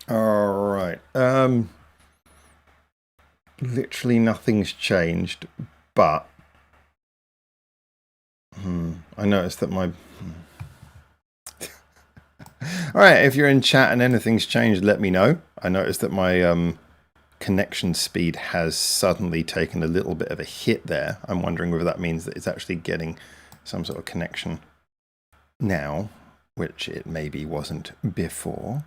All right. Literally nothing's changed, but I noticed that my. All right, if you're in chat and anything's changed, let me know. I noticed that my connection speed has suddenly taken a little bit of a hit there. I'm wondering whether that means that it's actually getting some sort of connection now, which it maybe wasn't before.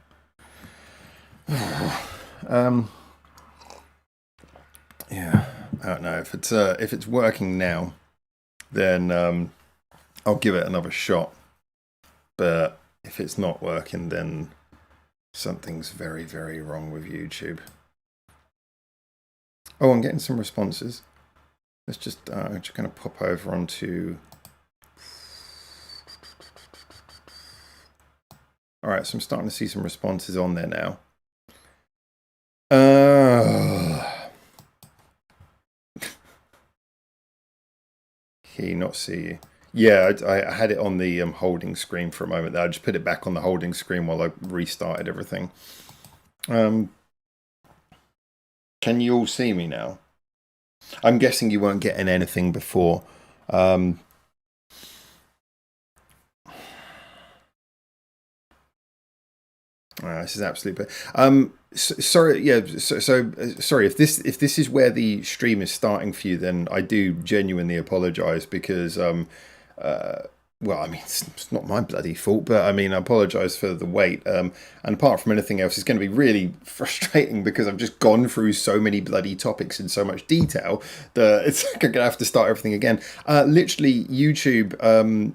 Yeah, I don't know if it's working now, then I'll give it another shot. But if it's not working, then something's very, very wrong with YouTube. Oh, I'm getting some responses. Let's just going to pop over onto. All right, so I'm starting to see some responses on there now. He not see you. Yeah, I had it on the holding screen for a moment there. I just put it back on the holding screen while I restarted everything. Can you all see me now? I'm guessing you weren't getting anything before. This is absolutely. Sorry, yeah. Sorry if this is where the stream is starting for you, then I do genuinely apologise because well, I mean, it's not my bloody fault, but I mean, I apologise for the wait. And apart from anything else, it's going to be really frustrating because I've just gone through so many bloody topics in so much detail that it's like I'm going to have to start everything again. Literally, YouTube.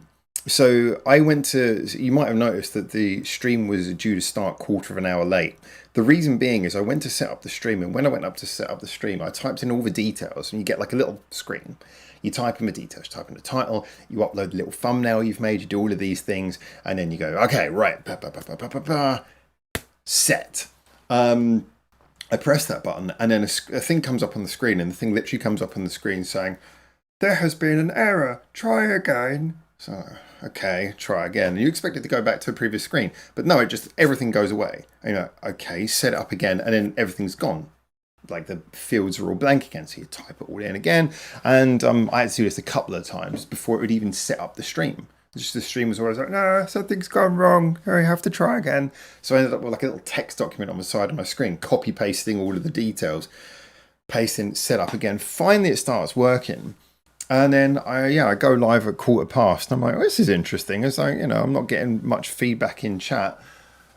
So I went to. You might have noticed that the stream was due to start quarter of an hour late. The reason being is I went to set up the stream, and when I went up to set up the stream, I typed in all the details, and you get like a little screen. You type in the details, type in the title, you upload the little thumbnail you've made, you do all of these things, and then you go, okay, right, set. I press that button, and then a thing comes up on the screen, and the thing literally comes up on the screen saying, there has been an error, try again. So, okay, try again. And you expect it to go back to a previous screen, but no, it just, everything goes away. And you're like, okay, set it up again, and then everything's gone. Like the fields are all blank again, so you type it all in again. And I had to do this a couple of times before it would even set up the stream. Just the stream was always like, no, something's gone wrong. I have to try again. So I ended up with like a little text document on the side of my screen, copy pasting all of the details, pasting, set up again. Finally, it starts working. And then I go live at 1:15. I'm like, oh, this is interesting. It's like, I'm not getting much feedback in chat.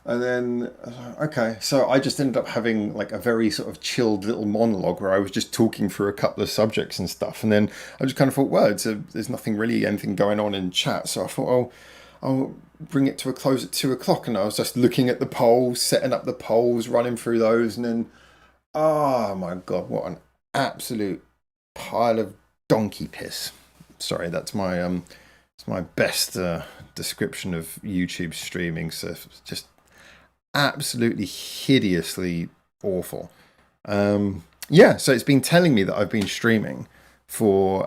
And then, okay, so I just ended up having like a very sort of chilled little monologue where I was just talking through a couple of subjects and stuff. And then I just kind of thought, well, there's nothing really, anything going on in chat. So I thought, oh, I'll bring it to a close at 2:00. And I was just looking at the polls, setting up the polls, running through those. And then, oh my God, what an absolute pile of donkey piss. Sorry, that's my it's my best description of YouTube streaming. So just absolutely hideously awful. Yeah, so it's been telling me that I've been streaming for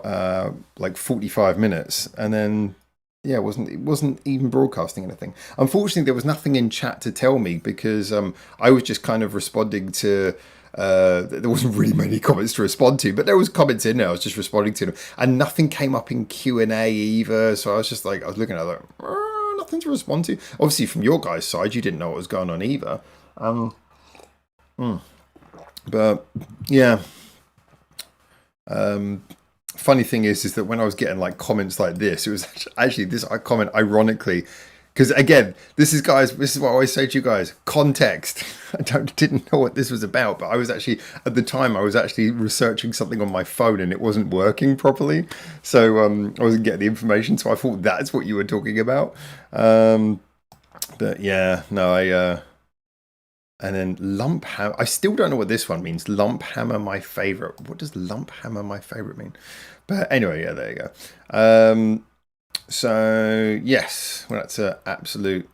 like 45 minutes, and then yeah, it wasn't even broadcasting anything. Unfortunately, there was nothing in chat to tell me because I was just kind of responding to. There wasn't really many comments to respond to, but there was comments in there. I was just responding to them, and nothing came up in Q&A either. So I was just like, I was looking at it like, nothing to respond to. Obviously, from your guys' side, you didn't know what was going on either. But yeah. Funny thing is that when I was getting like comments like this, it was actually this comment ironically. Because again, this is what I always say to you guys, context. I didn't know what this was about, but I was actually, at the time, I was actually researching something on my phone and it wasn't working properly. So I wasn't getting the information. So I thought that's what you were talking about. But yeah, no, and then lump hammer. I still don't know what this one means. Lump hammer, my favorite. What does lump hammer, my favorite mean? But anyway, yeah, there you go. So yes, well, that's an absolute.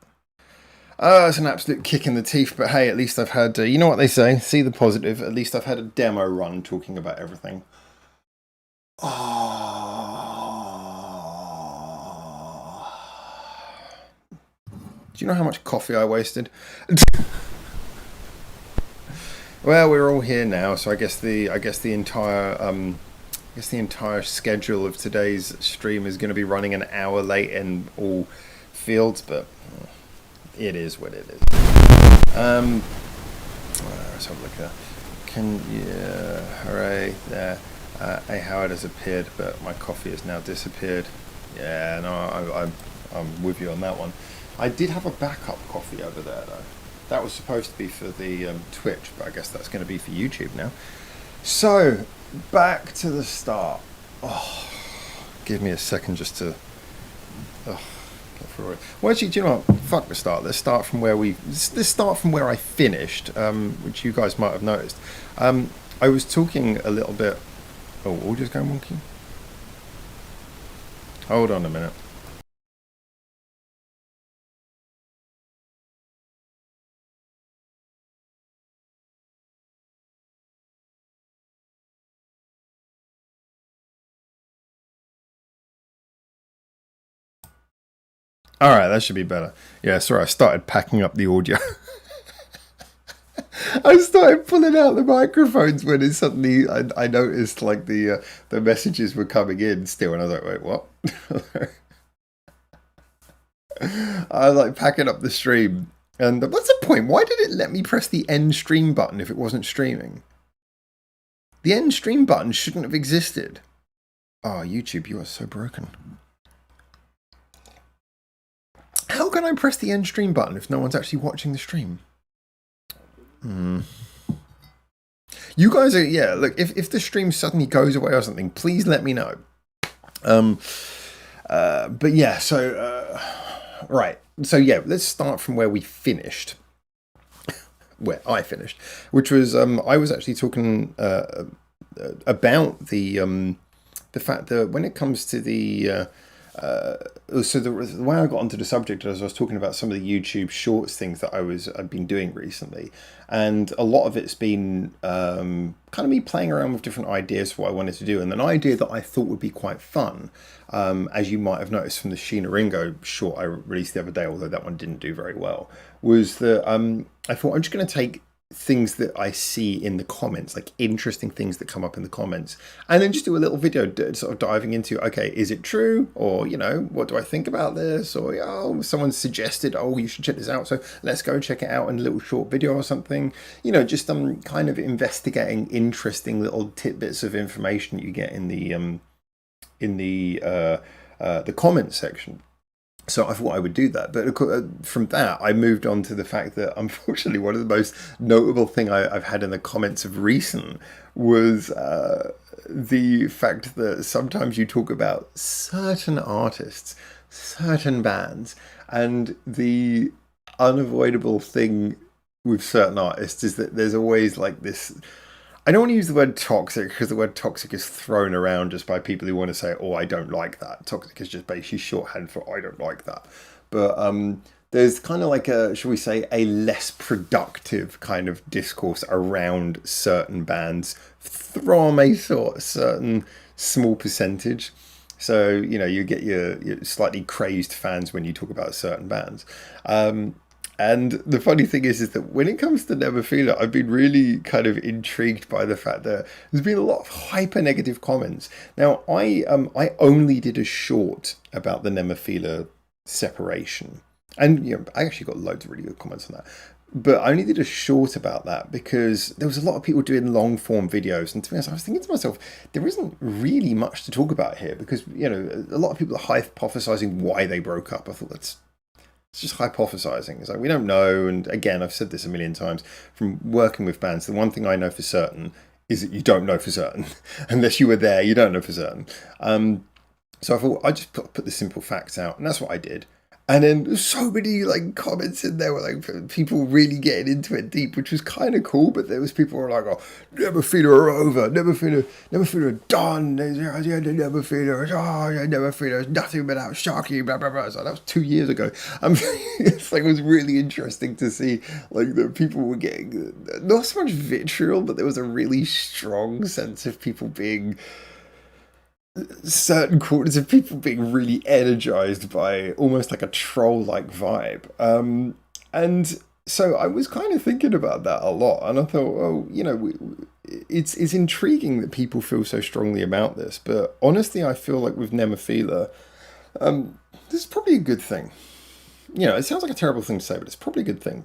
It's an absolute kick in the teeth. But hey, at least I've had. You know what they say? See the positive. At least I've had a demo run talking about everything. Oh. Do you know how much coffee I wasted? Well, we're all here now, so I guess the entire schedule of today's stream is going to be running an hour late in all fields, but it is what it is. Let's have a look at. Hooray, there. A Howard has appeared, but my coffee has now disappeared. Yeah, no, I'm with you on that one. I did have a backup coffee over there though. That was supposed to be for the Twitch, but I guess that's going to be for YouTube now. So, back to the start. Oh, give me a second just to get through it. Well, actually, do you know what? Fuck the start. Let's start from where I finished, which you guys might have noticed. I was talking a little bit. Oh, audio's going wonky. Hold on a minute. All right, that should be better. Yeah, sorry, I started packing up the audio. I started pulling out the microphones when it suddenly I noticed like the messages were coming in still, and I was like, wait, what? I was like packing up the stream, and what's the point? Why did it let me press the end stream button if it wasn't streaming? The end stream button shouldn't have existed. Oh, YouTube, you are so broken. How can I press the end stream button if no one's actually watching the stream? You guys are, yeah, look, if the stream suddenly goes away or something, please let me know. But yeah, so, right. So yeah, let's start from where we finished. Where I finished, which was, I was actually talking about the fact that when it comes to the way I got onto the subject is I was talking about some of the YouTube Shorts things that I've been doing recently, and a lot of it's been kind of me playing around with different ideas for what I wanted to do, and an idea that I thought would be quite fun, as you might have noticed from the Sheena Ringo short I released the other day, although that one didn't do very well, was that I thought I'm just going to take things that I see in the comments, like interesting things that come up in the comments, and then just do a little video sort of diving into, okay, is it true? Or, you know, what do I think about this? Or, oh, someone suggested, oh, you should check this out, so let's go check it out in a little short video or something. You know, just kind of investigating interesting little tidbits of information you get in the comment section. So I thought I would do that. But from that, I moved on to the fact that, unfortunately, one of the most notable thing I've had in the comments of recent was the fact that sometimes you talk about certain artists, certain bands, and the unavoidable thing with certain artists is that there's always like this. I don't want to use the word toxic because the word toxic is thrown around just by people who want to say, oh, I don't like that. Toxic is just basically shorthand for I don't like that. But there's kind of like shall we say, a less productive kind of discourse around certain bands from a certain small percentage. So, you know, you get your slightly crazed fans when you talk about certain bands. And the funny thing is that when it comes to Nemophila, I've been really kind of intrigued by the fact that there's been a lot of hyper negative comments. Now, I only did a short about the Nemophila separation, and you know, I actually got loads of really good comments on that. But I only did a short about that because there was a lot of people doing long form videos, and to be honest, I was thinking to myself, there isn't really much to talk about here because, you know, a lot of people are hypothesizing why they broke up. I thought it's just hypothesizing. It's like, we don't know. And again, I've said this a million times from working with bands. The one thing I know for certain is that you don't know for certain. Unless you were there, you don't know for certain. So I thought I'd just put the simple facts out. And that's what I did. And then there's so many like comments in there were like people really getting into it deep, which was kind of cool. But there was people who were like, "Oh, Nemophila are over. Nemophila are done. Nemophila, Nemophila is nothing without Sharky." Blah blah blah. So that was 2 years ago. It's like it was really interesting to see like that people were getting not so much vitriol, but there was a really strong sense of people being. Certain quarters of people being really energized by almost like a troll-like vibe. And So I was kind of thinking about that a lot, and I thought, well, it's intriguing that people feel so strongly about this, but honestly, I feel like with Nemophila, this is probably a good thing. It sounds like a terrible thing to say, but it's probably a good thing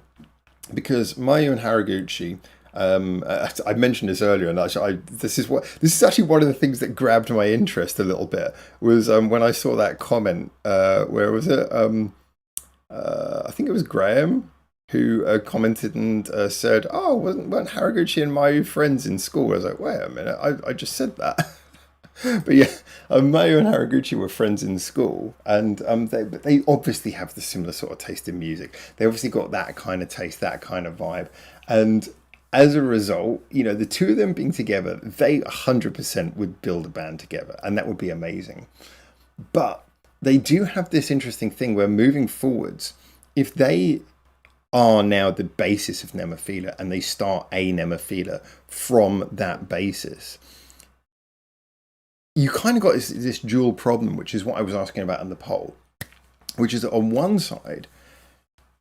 because Mayu and Haraguchi. I mentioned this earlier, and this is actually one of the things that grabbed my interest a little bit was when I saw that comment. Where was it? I think it was Graham who commented and said, "Oh, weren't Haraguchi and Mayu friends in school?" I was like, "Wait a minute, I just said that." But yeah, Mayu and Haraguchi were friends in school, and they obviously have the similar sort of taste in music. They obviously got that kind of taste, that kind of vibe, and as a result, the two of them being together, they 100% would build a band together, and that would be amazing. But they do have this interesting thing where moving forwards, if they are now the basis of Nemophila and they start a Nemophila from that basis, you kind of got this dual problem, which is what I was asking about in the poll, which is that on one side,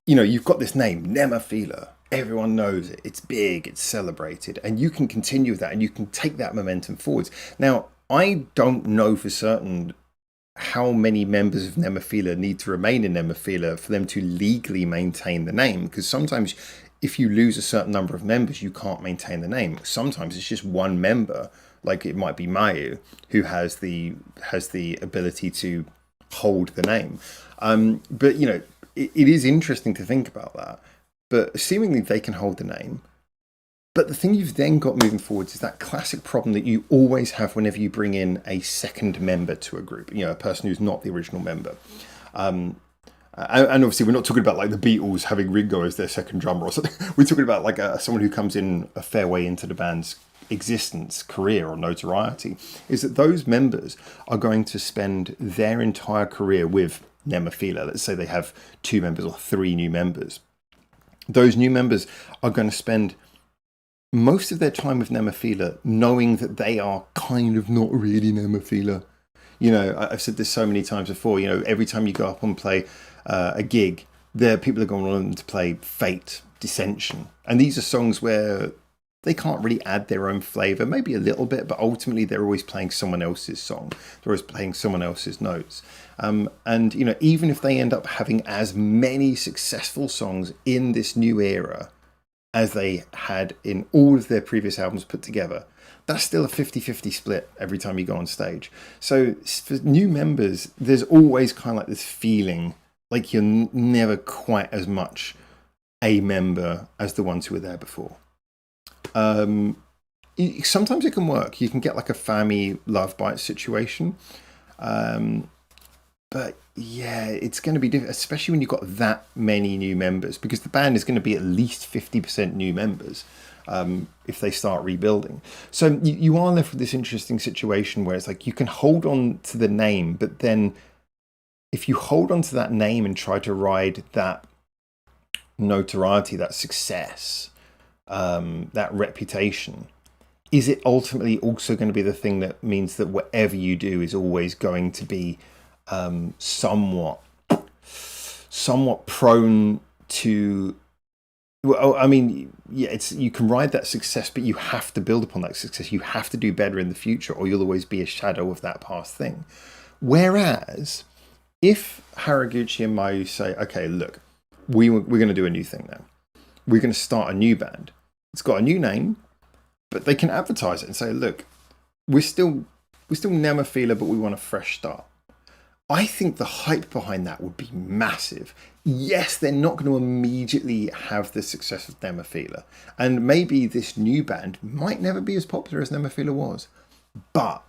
you've got this name, Nemophila. Everyone knows it. It's big, it's celebrated, and you can continue with that and you can take that momentum forwards. Now, I don't know for certain how many members of Nemophila need to remain in Nemophila for them to legally maintain the name, because sometimes if you lose a certain number of members, you can't maintain the name. Sometimes it's just one member, like it might be Mayu, who has the ability to hold the name. But it is interesting to think about that. But seemingly they can hold the name. But the thing you've then got moving forwards is that classic problem that you always have whenever you bring in a second member to a group, a person who's not the original member. And obviously we're not talking about like the Beatles having Ringo as their second drummer or something. We're talking about like someone who comes in a fair way into the band's existence, career or notoriety, is that those members are going to spend their entire career with Nemophila. Let's say they have 2 members or 3 new members. Those new members are going to spend most of their time with Nemophila knowing that they are kind of not really Nemophila. I've said this so many times before, every time you go up and play a gig, people are going on to play Fate, Dissension. And these are songs where they can't really add their own flavour, maybe a little bit, but ultimately they're always playing someone else's song. They're always playing someone else's notes. And even if they end up having as many successful songs in this new era as they had in all of their previous albums put together, that's still a 50-50 split every time you go on stage. So for new members, there's always kind of like this feeling like you're never quite as much a member as the ones who were there before. Sometimes it can work. You can get like a family love bite situation. But yeah, it's going to be different, especially when you've got that many new members, because the band is going to be at least 50% new members if they start rebuilding. So you are left with this interesting situation where it's like you can hold on to the name, but then if you hold on to that name and try to ride that notoriety, that success, that reputation, is it ultimately also going to be the thing that means that whatever you do is always going to be somewhat prone to, well, I mean, yeah, you can ride that success, but you have to build upon that success. You have to do better in the future, or you'll always be a shadow of that past thing. Whereas, if Haraguchi and Mayu say, "Okay, look, we're going to do a new thing now. We're going to start a new band. It's got a new name, but they can advertise it and say, look, we're still Nemophila, but we want a fresh start." I think the hype behind that would be massive. Yes, they're not going to immediately have the success of Nemophila, and maybe this new band might never be as popular as Nemophila was, but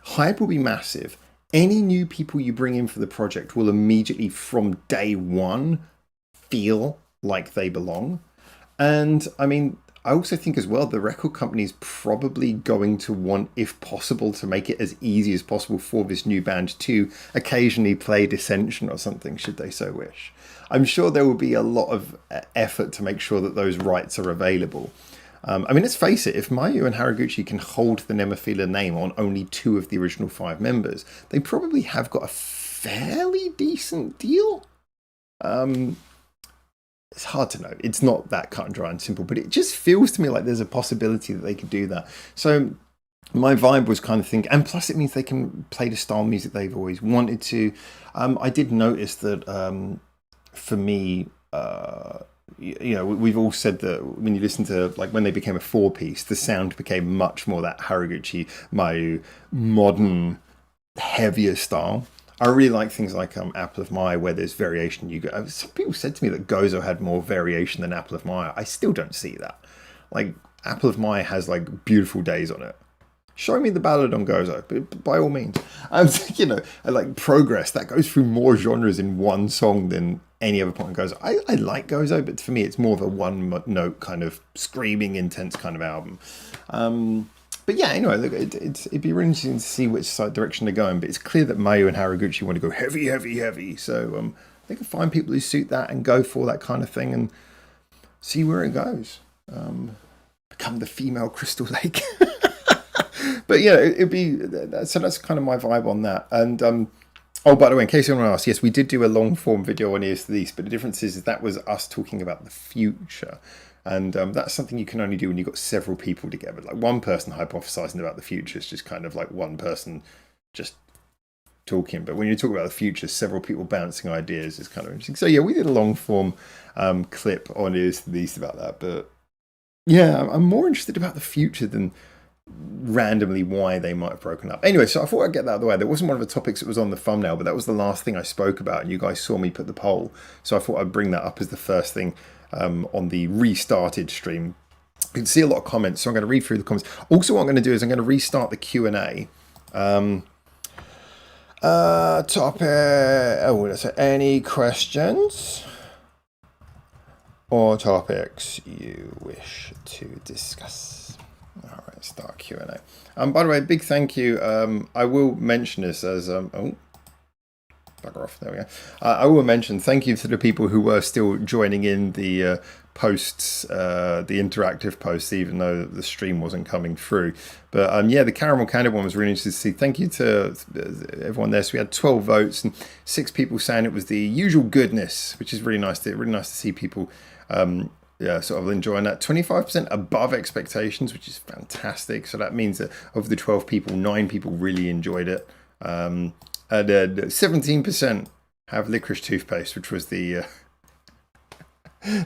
hype will be massive. Any new people you bring in for the project will immediately, from day one, feel like they belong. And I mean, I also think as well, the record company is probably going to want, if possible, to make it as easy as possible for this new band to occasionally play Dissension or something, should they so wish. I'm sure there will be a lot of effort to make sure that those rights are available. I mean, let's face it, if Mayu and Haraguchi can hold the Nemophila name on only 2 of the original 5 members, they probably have got a fairly decent deal. it's hard to know. It's not that cut and dry and simple, but it just feels to me like there's a possibility that they could do that. So my vibe was kind of thinking, and plus it means they can play the style of music they've always wanted to. I did notice that for me, we've all said that when you listen to, like, when they became a four-piece, the sound became much more that Haraguchi, Mayu, modern, heavier style. I really like things like Apple of My, where there's variation. Some people said to me that Gozo had more variation than Apple of My. I still don't see that. Like, Apple of My has like beautiful days on it. Show me the ballad on Gozo, but by all means. I like Progress, that goes through more genres in one song than any other point on Gozo. I like Gozo, but for me, it's more of a one note kind of screaming, intense kind of album. But yeah, anyway, look, it'd be really interesting to see which side direction they're going. But it's clear that Mayu and Haraguchi want to go heavy, heavy, heavy. So they can find people who suit that and go for that kind of thing and see where it goes. Become the female Crystal Lake. But yeah, it'd be so. That's kind of my vibe on that. And oh, by the way, in case anyone asks, yes, we did do a long form video on Ears to the East, but the difference is that was us talking about the future. And that's something you can only do when you've got several people together. Like, one person hypothesizing about the future is just kind of like one person just talking. But when you talk about the future, several people bouncing ideas is kind of interesting. So yeah, we did a long form clip on Ears to the East about that. But yeah, I'm more interested about the future than randomly why they might have broken up. Anyway, so I thought I'd get that out of the way. That wasn't one of the topics that was on the thumbnail, but that was the last thing I spoke about, and you guys saw me put the poll. So I thought I'd bring that up as the first thing on the restarted stream. You can see a lot of comments, so I'm going to read through the comments. Also, what I'm going to do is I'm going to restart the Q&A. Any questions or topics you wish to discuss? All right, start Q&A. By the way, big thank you. I will mention this as bugger off. There we go. I will mention thank you to the people who were still joining in the posts, the interactive posts, even though the stream wasn't coming through. But yeah, the Caramel CANDiD one was really interesting to see. Thank you to everyone there. So we had 12 votes and 6 people saying it was the usual goodness, which is really nice to see people. Yeah, sort of enjoying that. 25% above expectations, which is fantastic. So that means that of the 12 people, 9 people really enjoyed it. And 17% have licorice toothpaste, which was the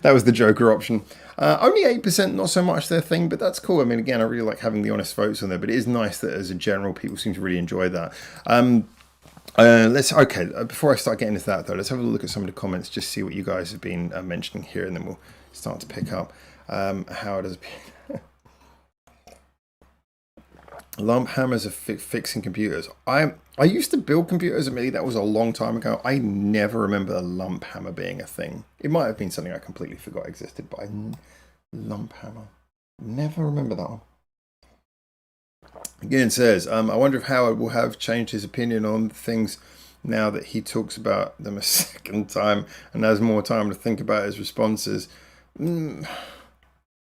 that was the Joker option. Only 8% not so much their thing, but that's cool. I mean, again, I really like having the honest votes on there, but it is nice that as a general, people seem to really enjoy that. Before I start getting into that though, let's have a look at some of the comments, just see what you guys have been mentioning here, and then we'll start to pick up how it has been. Lump hammers are fixing computers. I used to build computers. Admittedly, that was a long time ago. I never remember a lump hammer being a thing. It might have been something I completely forgot existed, but lump hammer. Never remember that one. Again, says, I wonder if Howard will have changed his opinion on things now that he talks about them a second time and has more time to think about his responses.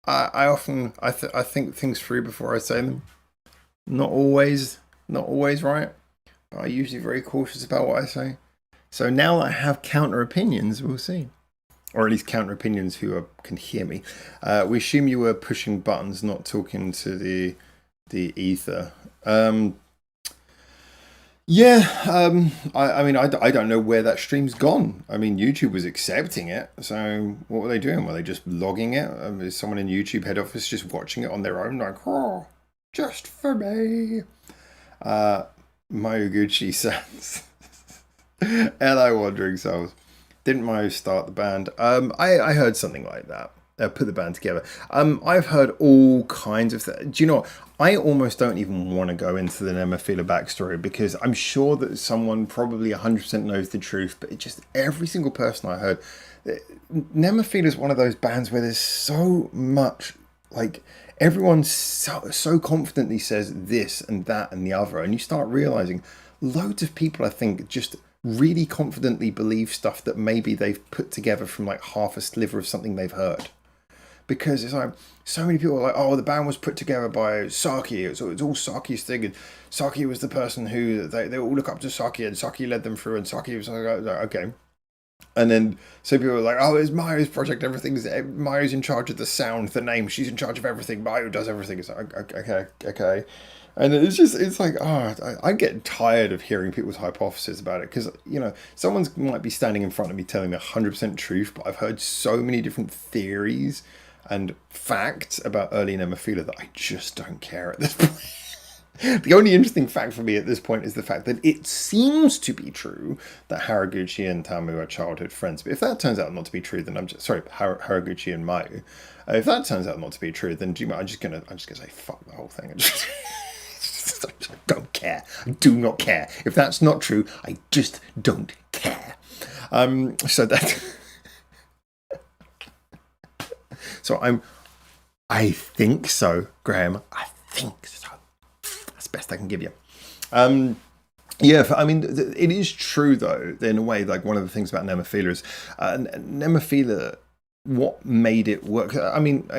I think things through before I say them. Not always right, but I'm usually very cautious about what I say. So now that I have counter opinions, we'll see. Or at least counter opinions who can hear me. We assume you were pushing buttons, not talking to the ether. I mean, I don't know where that stream's gone. I mean, YouTube was accepting it, so what were they doing? Were they just logging it? Is someone in YouTube head office just watching it on their own, like, oh, just for me? Mayuguchi says, hello, Wandering Souls. Didn't Mayu start the band? I heard something like that. Put the band together. I've heard all kinds of things. Do you know what? I almost don't even want to go into the Nemophila backstory, because I'm sure that someone probably 100% knows the truth, but it just, every single person I heard, Nemophila is one of those bands where there's so much, like, everyone so confidently says this and that and the other, and you start realizing loads of people, I think, just really confidently believe stuff that maybe they've put together from like half a sliver of something they've heard. Because it's like, so many people are like, oh, the band was put together by Saki. It's all Saki's thing. And Saki was the person who, they all look up to Saki, and Saki led them through, and Saki was like, okay. And then so people were like, "Oh, it's Mayo's project. Everything's Mayo's in charge of the sound, the name. She's in charge of everything. Mayo does everything." It's like, okay, okay. And it's like, I get tired of hearing people's hypotheses about it because someone might be standing in front of me telling me 100% truth, but I've heard so many different theories and facts about early Nemophila that I just don't care at this point. The only interesting fact for me at this point is the fact that it seems to be true that Haraguchi and Tamu are childhood friends. But if that turns out not to be true, then I'm just sorry, Haraguchi and Mayu. If that turns out not to be true, then I'm just gonna say fuck the whole thing. I don't care. I do not care. If that's not true, I just don't care. So that. So I think so, Graham. I think so. That's the best I can give you. Yeah, I mean, it is true though. In a way, like one of the things about Nemophila is Nemophila. What made it work? I mean,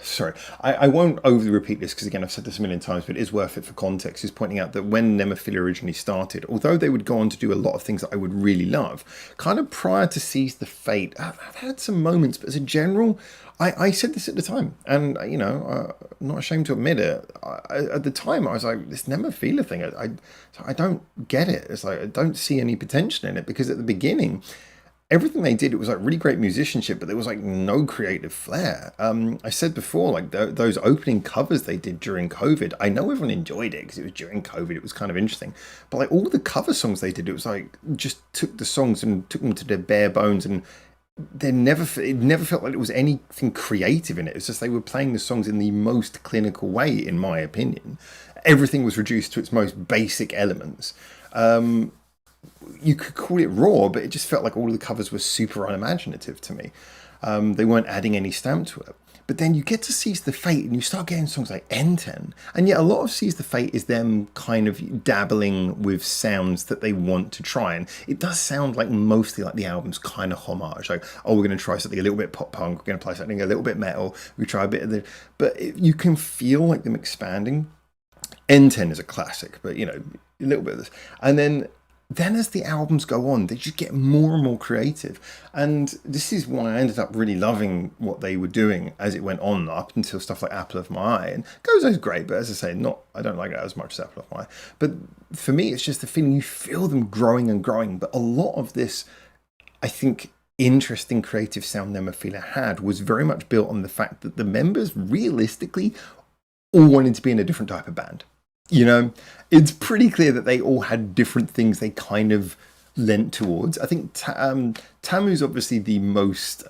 sorry, I won't overly repeat this because again I've said this a million times, but it is worth it for context. Is pointing out that when Nemophila originally started, although they would go on to do a lot of things that I would really love, kind of prior to Seize the Fate, I've had some moments, but as a general, I said this at the time, and I'm not ashamed to admit it. At the time, I was like, this Nemophila thing, I don't get it. It's like I don't see any potential in it because at the beginning, everything they did, it was like really great musicianship, but there was like no creative flair. I said before, like those opening covers they did during COVID, I know everyone enjoyed it because it was during COVID, it was kind of interesting. But like all the cover songs they did, it was like just took the songs and took them to their bare bones, and it never felt like it was anything creative in it. It's just they were playing the songs in the most clinical way, in my opinion. Everything was reduced to its most basic elements. You could call it raw, but it just felt like all of the covers were super unimaginative to me. They weren't adding any stamp to it. But then you get to Seize the Fate and you start getting songs like N10. And yet a lot of Seize the Fate is them kind of dabbling with sounds that they want to try. And it does sound like mostly like the album's kind of homage. Like, oh, we're going to try something a little bit pop punk. We're going to play something a little bit metal. We try a bit of the... But you can feel like them expanding. N10 is a classic, but, a little bit of this. And then as the albums go on, they just get more and more creative. And this is why I ended up really loving what they were doing as it went on, up until stuff like Apple of My Eye. And Gozo's great, but as I say, I don't like it as much as Apple of My Eye. But for me, it's just the feeling you feel them growing and growing. But a lot of this, I think, interesting creative sound Nemophila had was very much built on the fact that the members realistically all wanted to be in a different type of band. It's pretty clear that they all had different things they kind of lent towards. I think Tamu's obviously the most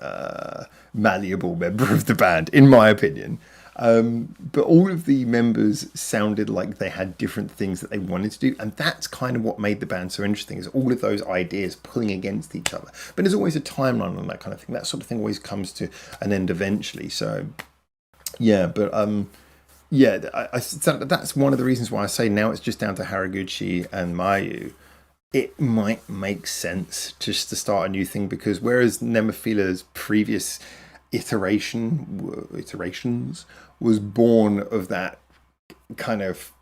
malleable member of the band, in my opinion. But all of the members sounded like they had different things that they wanted to do. And that's kind of what made the band so interesting, is all of those ideas pulling against each other. But there's always a timeline on that kind of thing. That sort of thing always comes to an end eventually. So, yeah, but... Yeah, that's one of the reasons why I say now it's just down to Haraguchi and Mayu. It might make sense just to start a new thing, because whereas Nemophila's previous iterations was born of that kind of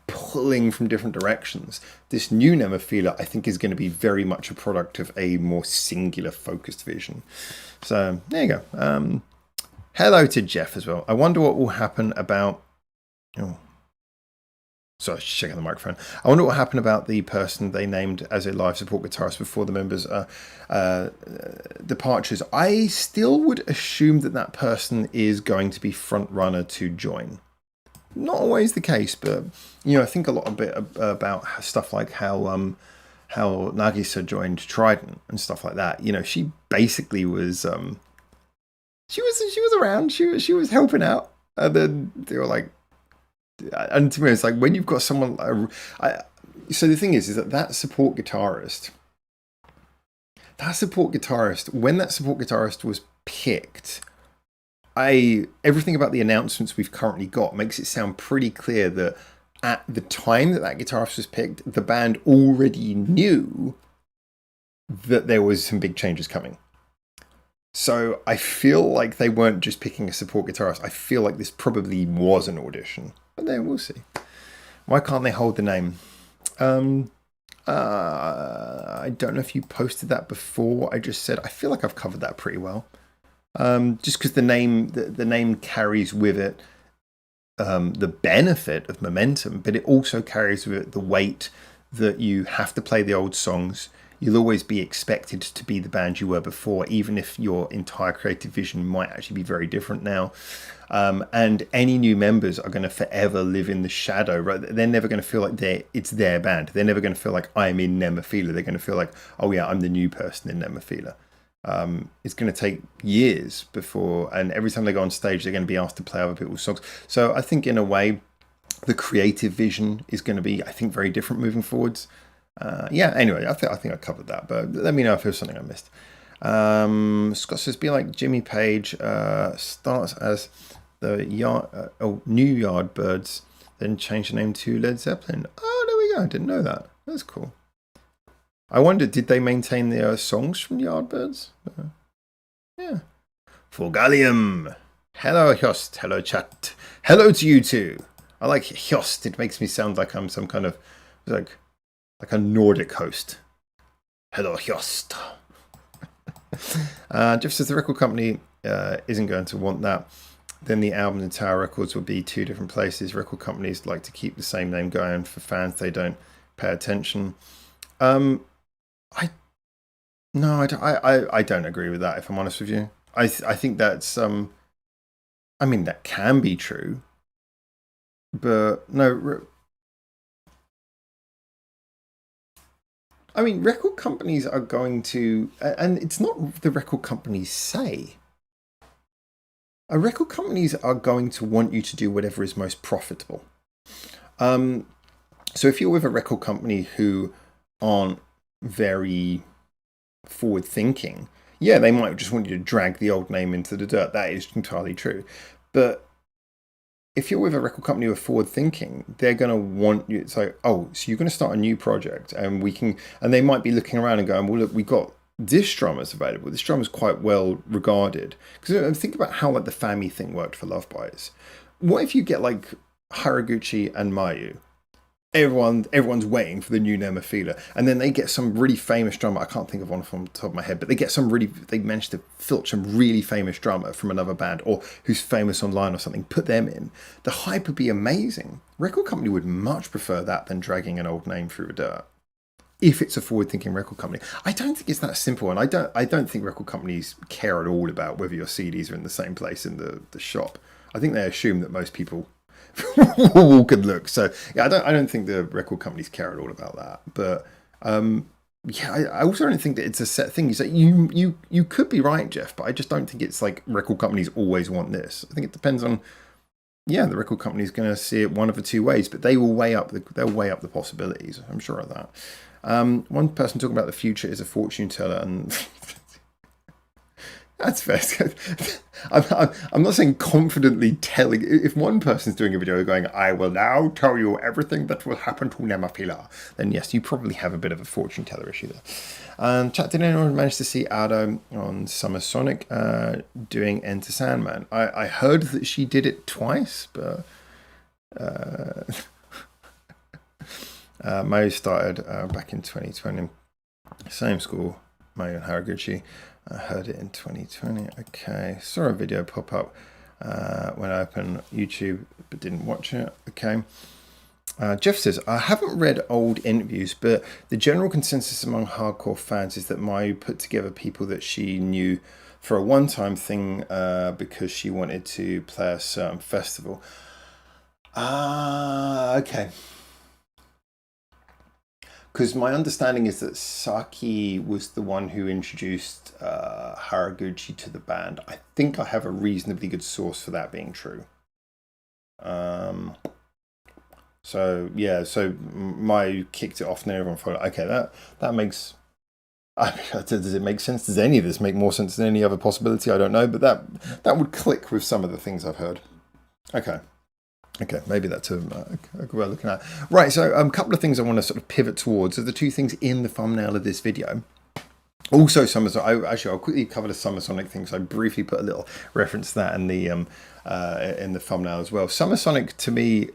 pulling from different directions, this new Nemophila I think is going to be very much a product of a more singular focused vision. So there you go. Hello to Jeff as well. I wonder what will happen about... Oh, sorry, just checking the microphone. I wonder what happened about the person they named as a live support guitarist before the members' departures. I still would assume that person is going to be front runner to join. Not always the case, but I think a lot of bit about stuff like how Nagisa joined Trident and stuff like that. She basically was she was around. She was helping out, and then they were like. And to me, it's like when you've got someone. So the thing is that support guitarist. When that support guitarist was picked, everything about the announcements we've currently got makes it sound pretty clear that at the time that guitarist was picked, the band already knew that there was some big changes coming. So I feel like they weren't just picking a support guitarist. I feel like this probably was an audition. But then we'll see. Why can't they hold the name? I don't know if you posted that before. I just said I feel like I've covered that pretty well. Just because the name carries with it the benefit of momentum, but it also carries with it the weight that you have to play the old songs. You'll always be expected to be the band you were before, even if your entire creative vision might actually be very different now. And any new members are going to forever live in the shadow, right? They're never going to feel like it's their band. They're never going to feel like I'm in Nemophila. They're going to feel like, oh yeah, I'm the new person in Nemophila. It's going to take years before, and every time they go on stage, they're going to be asked to play other people's songs. So I think in a way, the creative vision is going to be, I think, very different moving forwards. Yeah, anyway, I think I covered that, but let me know if there's something I missed. Scott says, be like Jimmy Page, starts as the New Yardbirds, then change the name to Led Zeppelin. Oh, there we go. I didn't know that. That's cool. I wonder, did they maintain their songs from the Yardbirds? Yeah. Forgallium. Hello, Hjost. Hello, chat. Hello to you too. I like Hjost. It makes me sound like I'm some kind of like a Nordic host. Hello, Hjost. Jeff says the record company isn't going to want that. Then the album and Tower Records will be two different places. Record companies like to keep the same name going for fans. They don't pay attention. I don't agree with that, if I'm honest with you. I think that's I mean, that can be true, but no. I mean, record companies are going to, and it's not the record companies say. Record companies are going to want you to do whatever is most profitable. So if you're with a record company who aren't very forward thinking, yeah, they might just want you to drag the old name into the dirt. That is entirely true. But if you're with a record company who are forward thinking, they're going to want you. It's like, oh, so you're going to start a new project, and they might be looking around and going, well, look, we got this drummer's available. This drummer's quite well regarded. Because think about how like the Fami thing worked for Love Bites. What if you get like Haraguchi and Mayu? Everyone's waiting for the new Nemophila, and then they get some really famous drummer. I can't think of one from the top of my head, but they managed to filch some really famous drummer from another band or who's famous online or something. Put them in. The hype would be amazing. Record company would much prefer that than dragging an old name through the dirt. If it's a forward-thinking record company, I don't think it's that simple, and I don't think record companies care at all about whether your CDs are in the same place in the shop. I think they assume that most people walk and look. So yeah, I don't think the record companies care at all about that. But yeah, I also don't think that it's a set thing. So you could be right, Jeff, but I just don't think it's like record companies always want this. I think it depends on. Yeah, the record company is going to see it one of the two ways, but they'll weigh up the possibilities. I'm sure of that. One person talking about the future is a fortune teller, and that's fair. I'm not saying confidently telling. If one person's doing a video going, I will now tell you everything that will happen to Nemophila, then yes, you probably have a bit of a fortune teller issue there. Chat, did anyone manage to see Ada on Summer Sonic doing Enter Sandman? I heard that she did it twice, but Mo started back in 2020. Same school, Mo and Haraguchi. I heard it in 2020. Okay, saw a video pop up when I opened YouTube, but didn't watch it. Okay. Jeff says, I haven't read old interviews, but the general consensus among hardcore fans is that Mayu put together people that she knew for a one-time thing because she wanted to play a certain festival. Okay. Because my understanding is that Saki was the one who introduced Haraguchi to the band. I think I have a reasonably good source for that being true. So yeah, so Mayu kicked it off and everyone followed. Okay, that makes. Does it make sense? Does any of this make more sense than any other possibility? I don't know, but that would click with some of the things I've heard. Okay, maybe that's a good way of looking at it. Right, so a couple of things I want to sort of pivot towards are the two things in the thumbnail of this video. Also, I'll quickly cover the Summer Sonic thing, so I briefly put a little reference to that in the thumbnail as well. Summer Sonic, to me,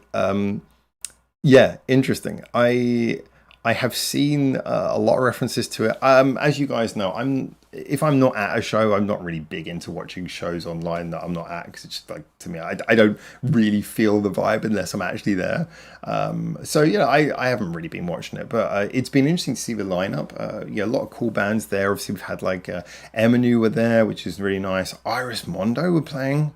yeah, interesting. I I have seen a lot of references to it. As you guys know, if I'm not at a show, I'm not really big into watching shows online that I'm not at, because it's just like, to me, I don't really feel the vibe unless I'm actually there. So I haven't really been watching it, but it's been interesting to see the lineup. Yeah, a lot of cool bands there. Obviously, we've had like Eminem were there, which is really nice. Iris Mondo were playing.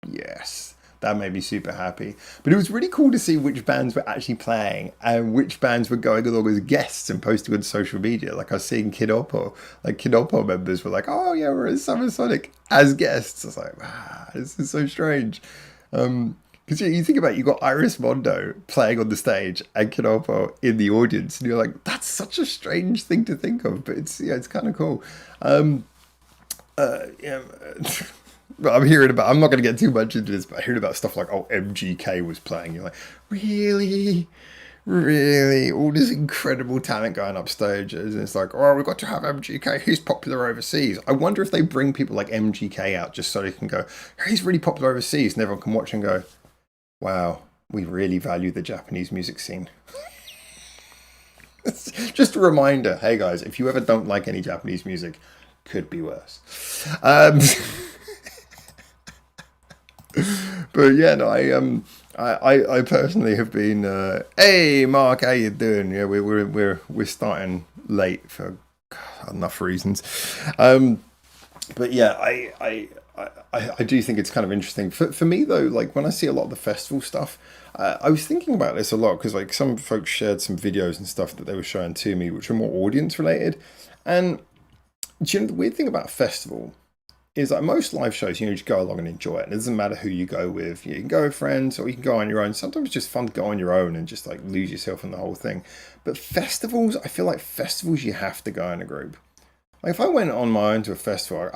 Yes, that made me super happy. But it was really cool to see which bands were actually playing and which bands were going along as guests and posting on social media. Like I was seeing Kid Oppo, like Kid Oppo members were like, "Oh yeah, we're at Summer Sonic as guests." I was like, this is so strange. Because you think about it, you got Iris Mondo playing on the stage and Kid Oppo in the audience, and you're like, that's such a strange thing to think of, but it's kind of cool. Yeah. But I'm not going to get too much into this, but I heard about stuff like, oh, MGK was playing. You're like, really? Really? All this incredible talent going up stages. And it's like, oh, we've got to have MGK. He's popular overseas. I wonder if they bring people like MGK out just so they can go, he's really popular overseas. And everyone can watch and go, wow, we really value the Japanese music scene. Just a reminder. Hey, guys, if you ever don't like any Japanese music, could be worse. But yeah, no, I personally have been. Hey, Mark, how you doing? Yeah, we're starting late for enough reasons. But yeah, I do think it's kind of interesting. For me though, like when I see a lot of the festival stuff, I was thinking about this a lot because like some folks shared some videos and stuff that they were showing to me, which are more audience related. And do you know the weird thing about a festival is like most live shows, you just go along and enjoy it. And it doesn't matter who you go with. You can go with friends or you can go on your own. Sometimes it's just fun to go on your own and just like lose yourself in the whole thing. But festivals, I feel like festivals, you have to go in a group. Like if I went on my own to a festival,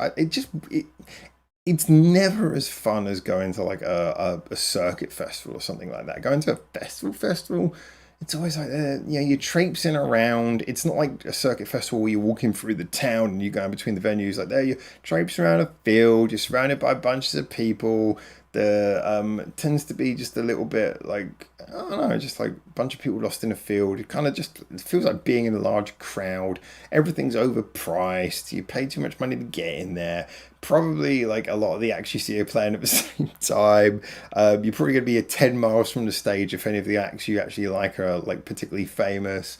it's never as fun as going to like a circuit festival or something like that. Going to a festival, it's always like, you're traipsing around. It's not like a circuit festival where you're walking through the town and you're going between the venues. Like there, you're traipsing around a field, you're surrounded by bunches of people. It tends to be just a little bit like, I don't know, just like a bunch of people lost in a field. It kind of just it feels like being in a large crowd. Everything's overpriced. You pay too much money to get in there. Probably like a lot of the acts you see are playing at the same time. You're probably going to be 10 miles from the stage if any of the acts you actually like are like particularly famous.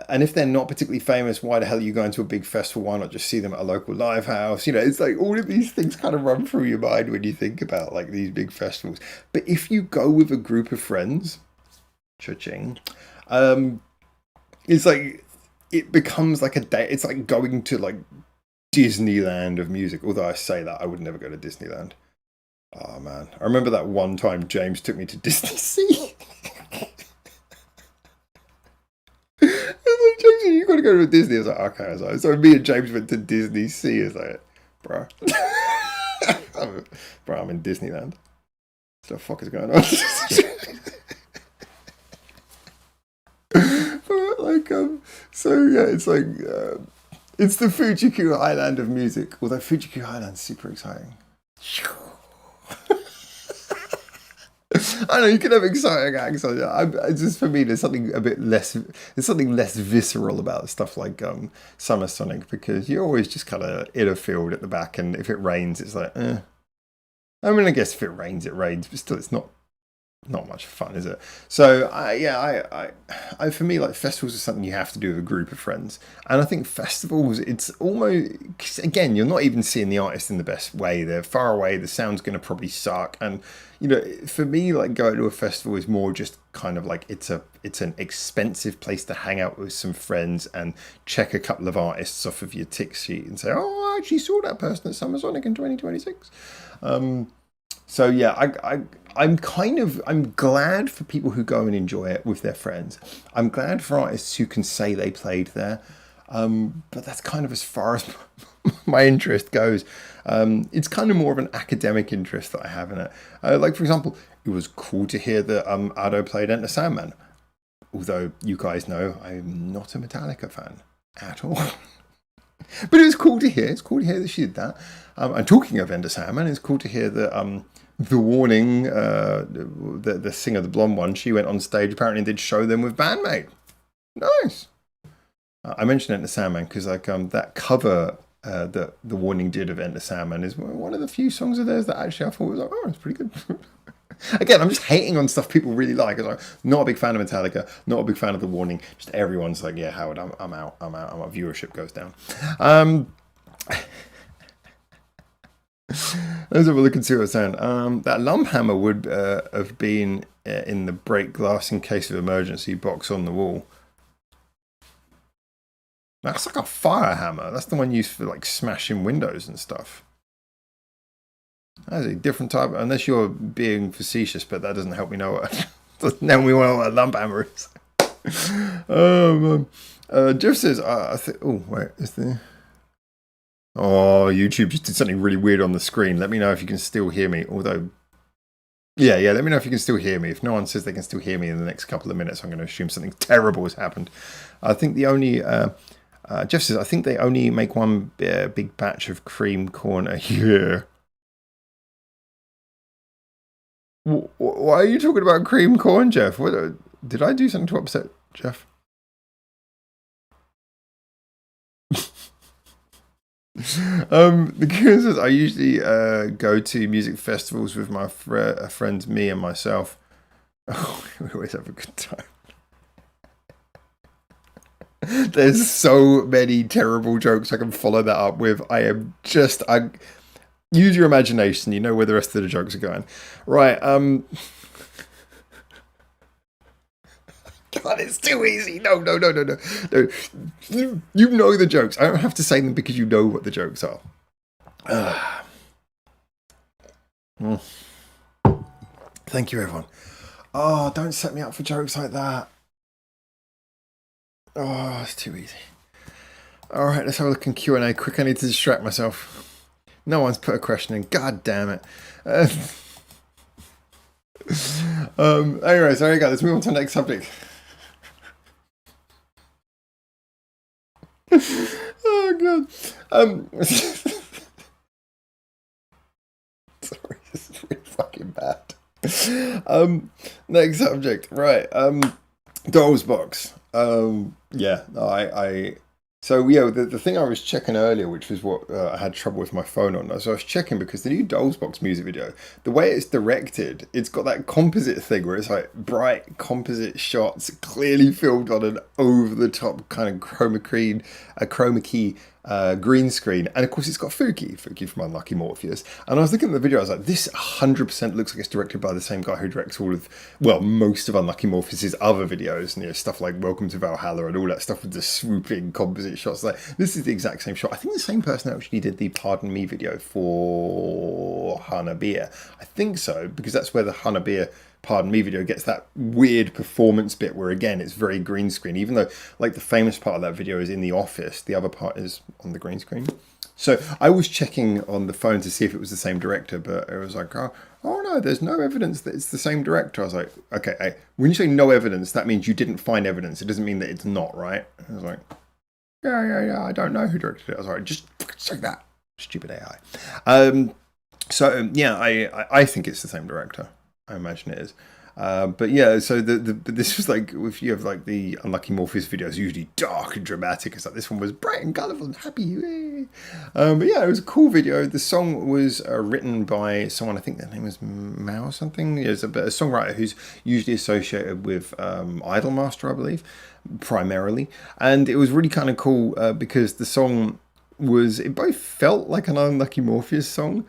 And if they're not particularly famous, why the hell are you going to a big festival? Why not just see them at a local live house? You know, it's like all of these things kind of run through your mind when you think about like these big festivals. But if you go with a group of friends, cha-ching, it's like it becomes like a day. It's like going to like Disneyland of music. Although I say that, I would never go to Disneyland. Oh man, I remember that one time James took me to Disney Sea. James, you gotta go to Disney. I was like, okay. I was like, so me and James went to Disney Sea. It's like, bro, I'm in Disneyland. What the fuck is going on? But like, so yeah, it's like, it's the Fujiku Island of music. Although Fujiku Island's super exciting. I know you can have exciting acts. It's just for me, there's something a bit less. There's something less visceral about stuff like Summer Sonic because you're always just kind of in a field at the back, and if it rains, it's like, eh. I mean, I guess if it rains, but still, it's not much fun, is it? So I for me, like festivals are something you have to do with a group of friends, and I think festivals, it's almost, again, you're not even seeing the artist in the best way. They're far away. The sound's going to probably suck, and you know, for me, like going to a festival is more just kind of like it's an expensive place to hang out with some friends and check a couple of artists off of your tick sheet and say, oh, I actually saw that person at Summer Sonic in 2026. So yeah, I'm glad for people who go and enjoy it with their friends. I'm glad for artists who can say they played there. But that's kind of as far as my interest goes. It's kind of more of an academic interest that I have in it. Like for example, it was cool to hear that Ado played Enter Sandman. Although you guys know I'm not a Metallica fan at all. But it was cool to hear. It's cool to hear that she did that. And talking of Enter Sandman, it's cool to hear that The Warning, the singer, the blonde one, she went on stage apparently and did show them with Bandmate. Nice. I mentioned Enter Sandman because like that cover that The Warning did of Enter Sandman is one of the few songs of theirs that actually I thought was like, oh, it's pretty good. Again, I'm just hating on stuff people really like. I'm like, not a big fan of Metallica, not a big fan of The Warning. Just everyone's like, yeah, Howard, I'm out. My viewership goes down. Let's have a look and see what it's saying. That lump hammer would have been in the break glass in case of emergency box on the wall. That's like a fire hammer. That's the one used for like smashing windows and stuff. That's a different type, unless you're being facetious, but that doesn't help me know what. Now we know what a lump hammer is. Jeff says, I think. Oh wait, is there? Oh, YouTube just did something really weird on the screen. Let me know if you can still hear me. Although, yeah, let me know if you can still hear me. If no one says they can still hear me in the next couple of minutes, I'm going to assume something terrible has happened. I think the only Jeff says, I think they only make one big batch of cream corn a year. Why are you talking about cream corn, Jeff? What did I do something to upset Jeff? The Goon says I usually go to music festivals with my friends, me and myself. Oh, we always have a good time. There's so many terrible jokes I can follow that up with. I use your imagination. You know where the rest of the jokes are going, right? God, it's too easy. No. You know the jokes. I don't have to say them because you know what the jokes are. Thank you, everyone. Oh, don't set me up for jokes like that. Oh, it's too easy. All right, let's have a look in Q&A quick. I need to distract myself. No one's put a question in. God damn it. Anyway, sorry, guys. Let's move on to the next subject. Oh god. Sorry, this is really fucking bad. Next subject, right? Dolls box. Yeah, So yeah, the thing I was checking earlier, which was what I had trouble with my phone on, so I was checking because the new Dolls Box music video, the way it's directed, it's got that composite thing where it's like bright composite shots, clearly filmed on an over-the-top kind of chroma key green screen, and of course it's got Fuki from Unlucky Morpheus. And I was looking at the video, I was like, this 100% looks like it's directed by the same guy who directs most of Unlucky Morpheus's other videos, and stuff like Welcome to Valhalla and all that stuff with the swooping composite shots. Like, this is the exact same shot. I think the same person actually did the Pardon Me video for Hanabiya. I think so, because that's where the Hanabiya Pardon Me video gets that weird performance bit where again it's very green screen, even though like the famous part of that video is in the office, the other part is on the green screen. So I was checking on the phone to see if it was the same director, but it was like, oh no, there's no evidence that it's the same director. I was like, okay, when you say no evidence, that means you didn't find evidence. It doesn't mean that it's not, right? I was like, yeah, I don't know who directed it. I was like, just say that, stupid AI. Yeah, I think it's the same director. I imagine it is. But yeah, so this was like, if you have like the Unlucky Morpheus videos, usually dark and dramatic. It's like this one was bright and colourful and happy. But yeah, it was a cool video. The song was written by someone, I think their name was Mao or something. It's a songwriter who's usually associated with Idolmaster, I believe, primarily. And it was really kind of cool because the song it both felt like an Unlucky Morpheus song,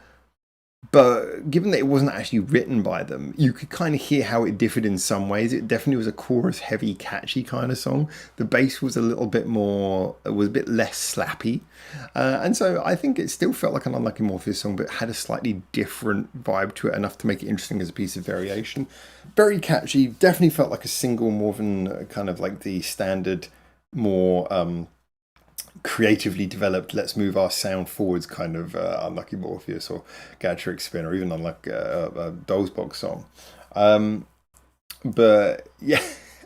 but given that it wasn't actually written by them, you could kind of hear how it differed in some ways. It definitely was a chorus heavy, catchy kind of song. The bass was a bit less slappy. And so I think it still felt like an Unlucky Morpheus song, but had a slightly different vibe to it, enough to make it interesting as a piece of variation. Very catchy, definitely felt like a single more than kind of like the standard, more creatively developed, let's move our sound forwards kind of Unlucky Morpheus or Gadtrick Spin, or even unlike a Dolls Box song. But yeah,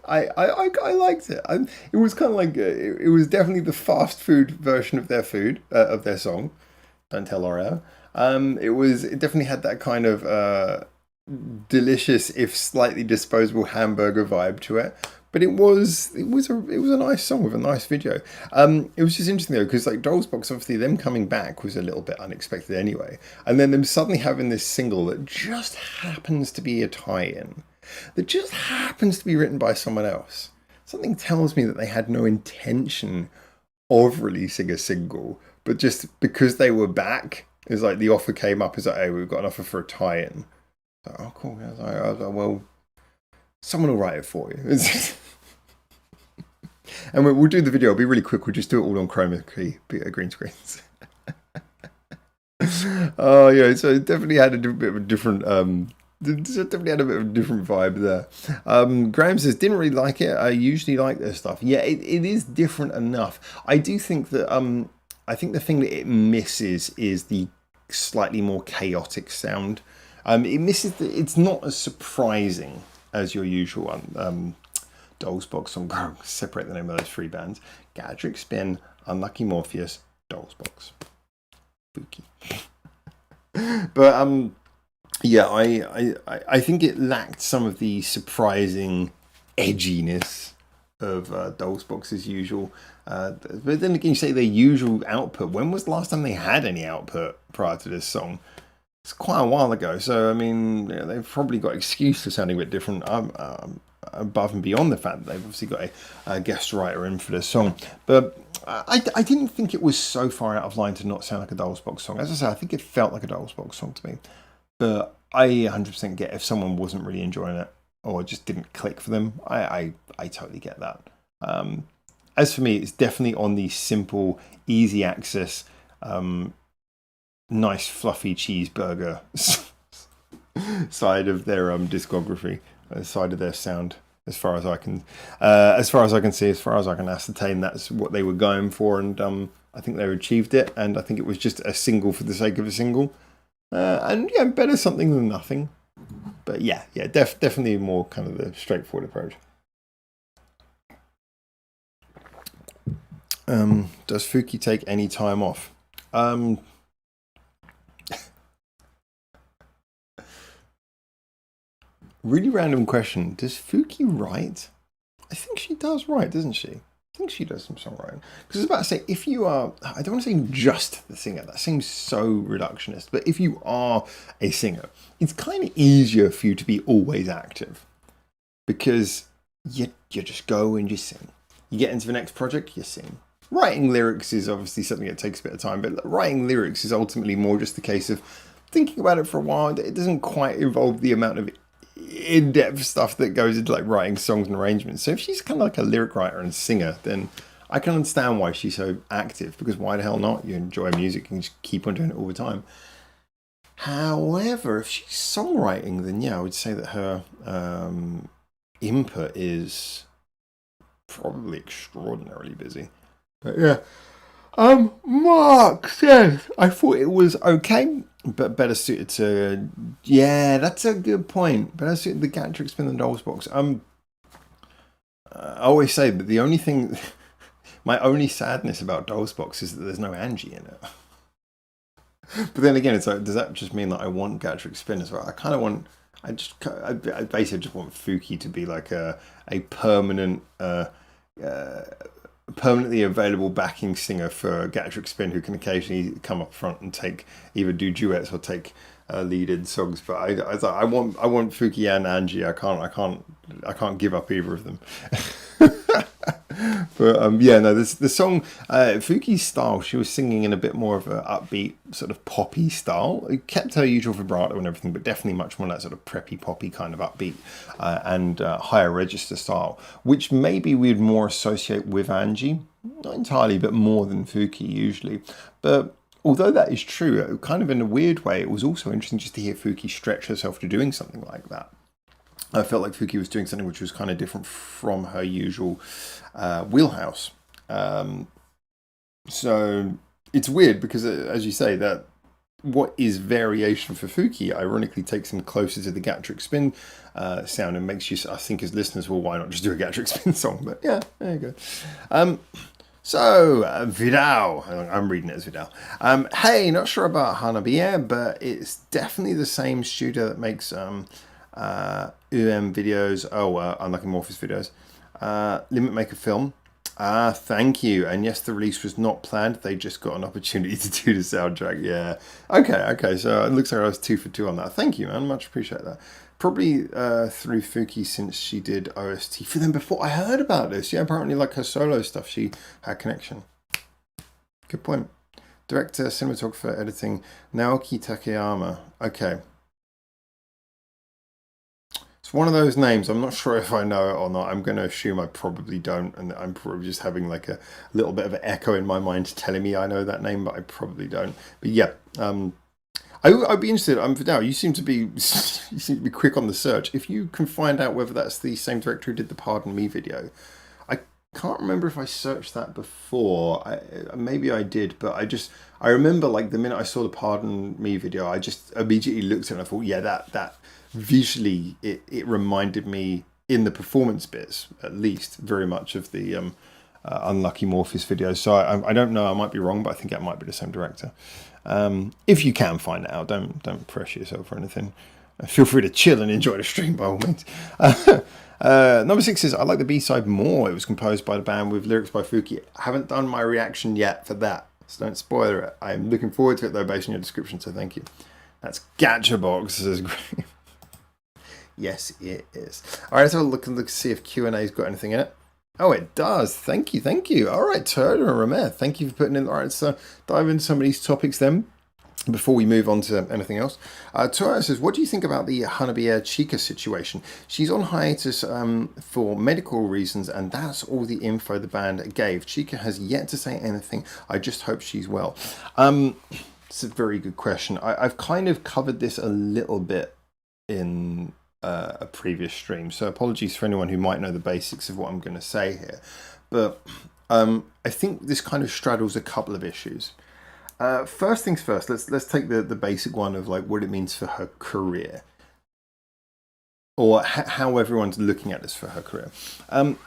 I liked it. It was kind of like it was definitely the fast food version of their song. Don't tell L'Oreal. It definitely had that kind of delicious, if slightly disposable hamburger vibe to it. But it was a nice song with a nice video. It was just interesting though because like Dolls Box, obviously them coming back was a little bit unexpected anyway, and then them suddenly having this single that just happens to be a tie-in, that just happens to be written by someone else. Something tells me that they had no intention of releasing a single, but just because they were back, it's like the offer came up. It's like, hey, we've got an offer for a tie-in. Like, oh, cool. I was like, well, someone will write it for you. And we'll do the video. It'll be really quick. We'll just do it all on chroma key, green screens. Oh yeah, so it definitely had a bit of a different. Definitely had a bit of a different vibe there. Graham says didn't really like it. I usually like this stuff. Yeah, it is different enough. I do think that I think the thing that it misses is the slightly more chaotic sound. It misses it's not as surprising as your usual one. Dolls Box. I'm going to separate the name of those three bands: Gadric Spin, Unlucky Morpheus, Dolls Box. Spooky. But yeah, I think it lacked some of the surprising edginess of Dolls Box as usual. But then again, you say their usual output. When was the last time they had any output prior to this song? It's quite a while ago. So I mean, yeah, they've probably got excuse for sounding a bit different. Above and beyond the fact that they've obviously got a guest writer in for this song. But I didn't think it was so far out of line to not sound like a Dolls Box song. As I say, I think it felt like a Dolls Box song to me. But I 100% get if someone wasn't really enjoying it or just didn't click for them. I totally get that. As for me, it's definitely on the simple, easy access, nice fluffy cheeseburger side of their discography. Side of their sound, as far as I can see, as far as I can ascertain, that's what they were going for, and I think they achieved it. And I think it was just a single for the sake of a single, and yeah, better something than nothing. But yeah, definitely more kind of the straightforward approach. Does Fuki take any time off? Really random question. Does Fuki write? I think she does write, doesn't she? I think she does some songwriting. Because I was about to say, if you are, I don't want to say just the singer, that seems so reductionist, but if you are a singer, it's kind of easier for you to be always active. Because you just go and you sing. You get into the next project, you sing. Writing lyrics is obviously something that takes a bit of time, but writing lyrics is ultimately more just a case of thinking about it for a while. It doesn't quite involve the amount of in-depth stuff that goes into like writing songs and arrangements. So if she's kind of like a lyric writer and singer, then I can understand why she's so active, because why the hell not? You enjoy music and just keep on doing it all the time. However, if she's songwriting, then yeah, I would say that her input is probably extraordinarily busy. But yeah. Mark says, I thought it was okay, but better suited to, yeah, that's a good point. Better suited to the Gadric Spin than Dolls Box. I always say that the only thing, my only sadness about Dolls Box is that there's no Angie in it. But then again, it's like, does that just mean that I want Gadric Spin as well? I kind of want, I basically just want Fuki to be like a permanent, permanently available backing singer for Gadric Spin, who can occasionally come up front and either do duets or take lead-in songs. But I want Fuki and Angie. I can't give up either of them. But yeah, no, the song, Fuki's style, she was singing in a bit more of a upbeat sort of poppy style. It kept her usual vibrato and everything, but definitely much more that sort of preppy poppy kind of upbeat and higher register style, which maybe we'd more associate with Angie. Not entirely, but more than Fuki usually. But although that is true, kind of in a weird way, it was also interesting just to hear Fuki stretch herself to doing something like that. I felt like Fuki was doing something which was kind of different from her usual wheelhouse. So it's weird because, as you say, that what is variation for Fuki ironically takes him closer to the Gadric Spin sound and makes you, I think, as listeners, well, why not just do a Gadric Spin song? But yeah, there you go. So, Vidal, I'm reading it as Vidal. Hey, not sure about Hanabiya, but it's definitely the same studio that makes videos, Unlucky Morpheus videos, Limit Maker Film. Thank you. And yes, the release was not planned. They just got an opportunity to do the soundtrack. Yeah. Okay. So it looks like I was 2 for 2 on that. Thank you, man. Much appreciate that. Probably through Fuki since she did OST for them before I heard about this. Yeah, apparently like her solo stuff, she had connection. Good point. Director, cinematographer, editing, Naoki Takayama. Okay. It's one of those names. I'm not sure if I know it or not. I'm going to assume I probably don't, and I'm probably just having like a little bit of an echo in my mind telling me I know that name, but I probably don't. But yeah, I'd be interested. Vidal, you seem to be quick on the search. If you can find out whether that's the same director who did the Pardon Me video, I can't remember if I searched that before. Maybe I did, but I remember like the minute I saw the Pardon Me video, I just immediately looked at it and I thought, yeah, that visually it reminded me in the performance bits at least very much of the Unlucky Morpheus video. So I don't know, I might be wrong, but I think it might be the same director. If you can find it out, don't pressure yourself or anything. Feel free to chill and enjoy the stream by all means. Number 6 says, I like the B-side more. It was composed by the band with lyrics by Fuki. I haven't done my reaction yet for that, so don't spoiler it. I'm looking forward to it though based on your description, so thank you. That's Gacha BOXX. This is great. Yes, it is. All right, let's have a look and see if Q&A's got anything in it. Oh, it does. Thank you. All right, Turner and Romer, thank you for putting in. All right, so dive into some of these topics then before we move on to anything else. Torah says, what do you think about the Hanabiya Chika situation? She's on hiatus for medical reasons, and that's all the info the band gave. Chika has yet to say anything. I just hope she's well. It's a very good question. I've kind of covered this a little bit in a previous stream, so apologies for anyone who might know the basics of what I'm going to say here. But I think this kind of straddles a couple of issues. First things first, let's take the basic one of like what it means for her career, or how everyone's looking at this for her career.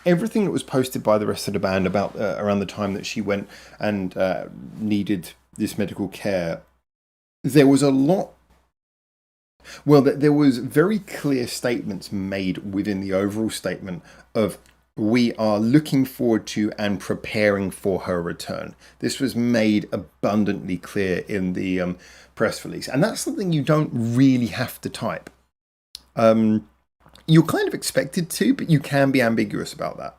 Everything that was posted by the rest of the band about around the time that she went and needed this medical care, there was a lot. Well, there was very clear statements made within the overall statement of, we are looking forward to and preparing for her return. This was made abundantly clear in the press release. And that's something you don't really have to type. You're kind of expected to, but you can be ambiguous about that.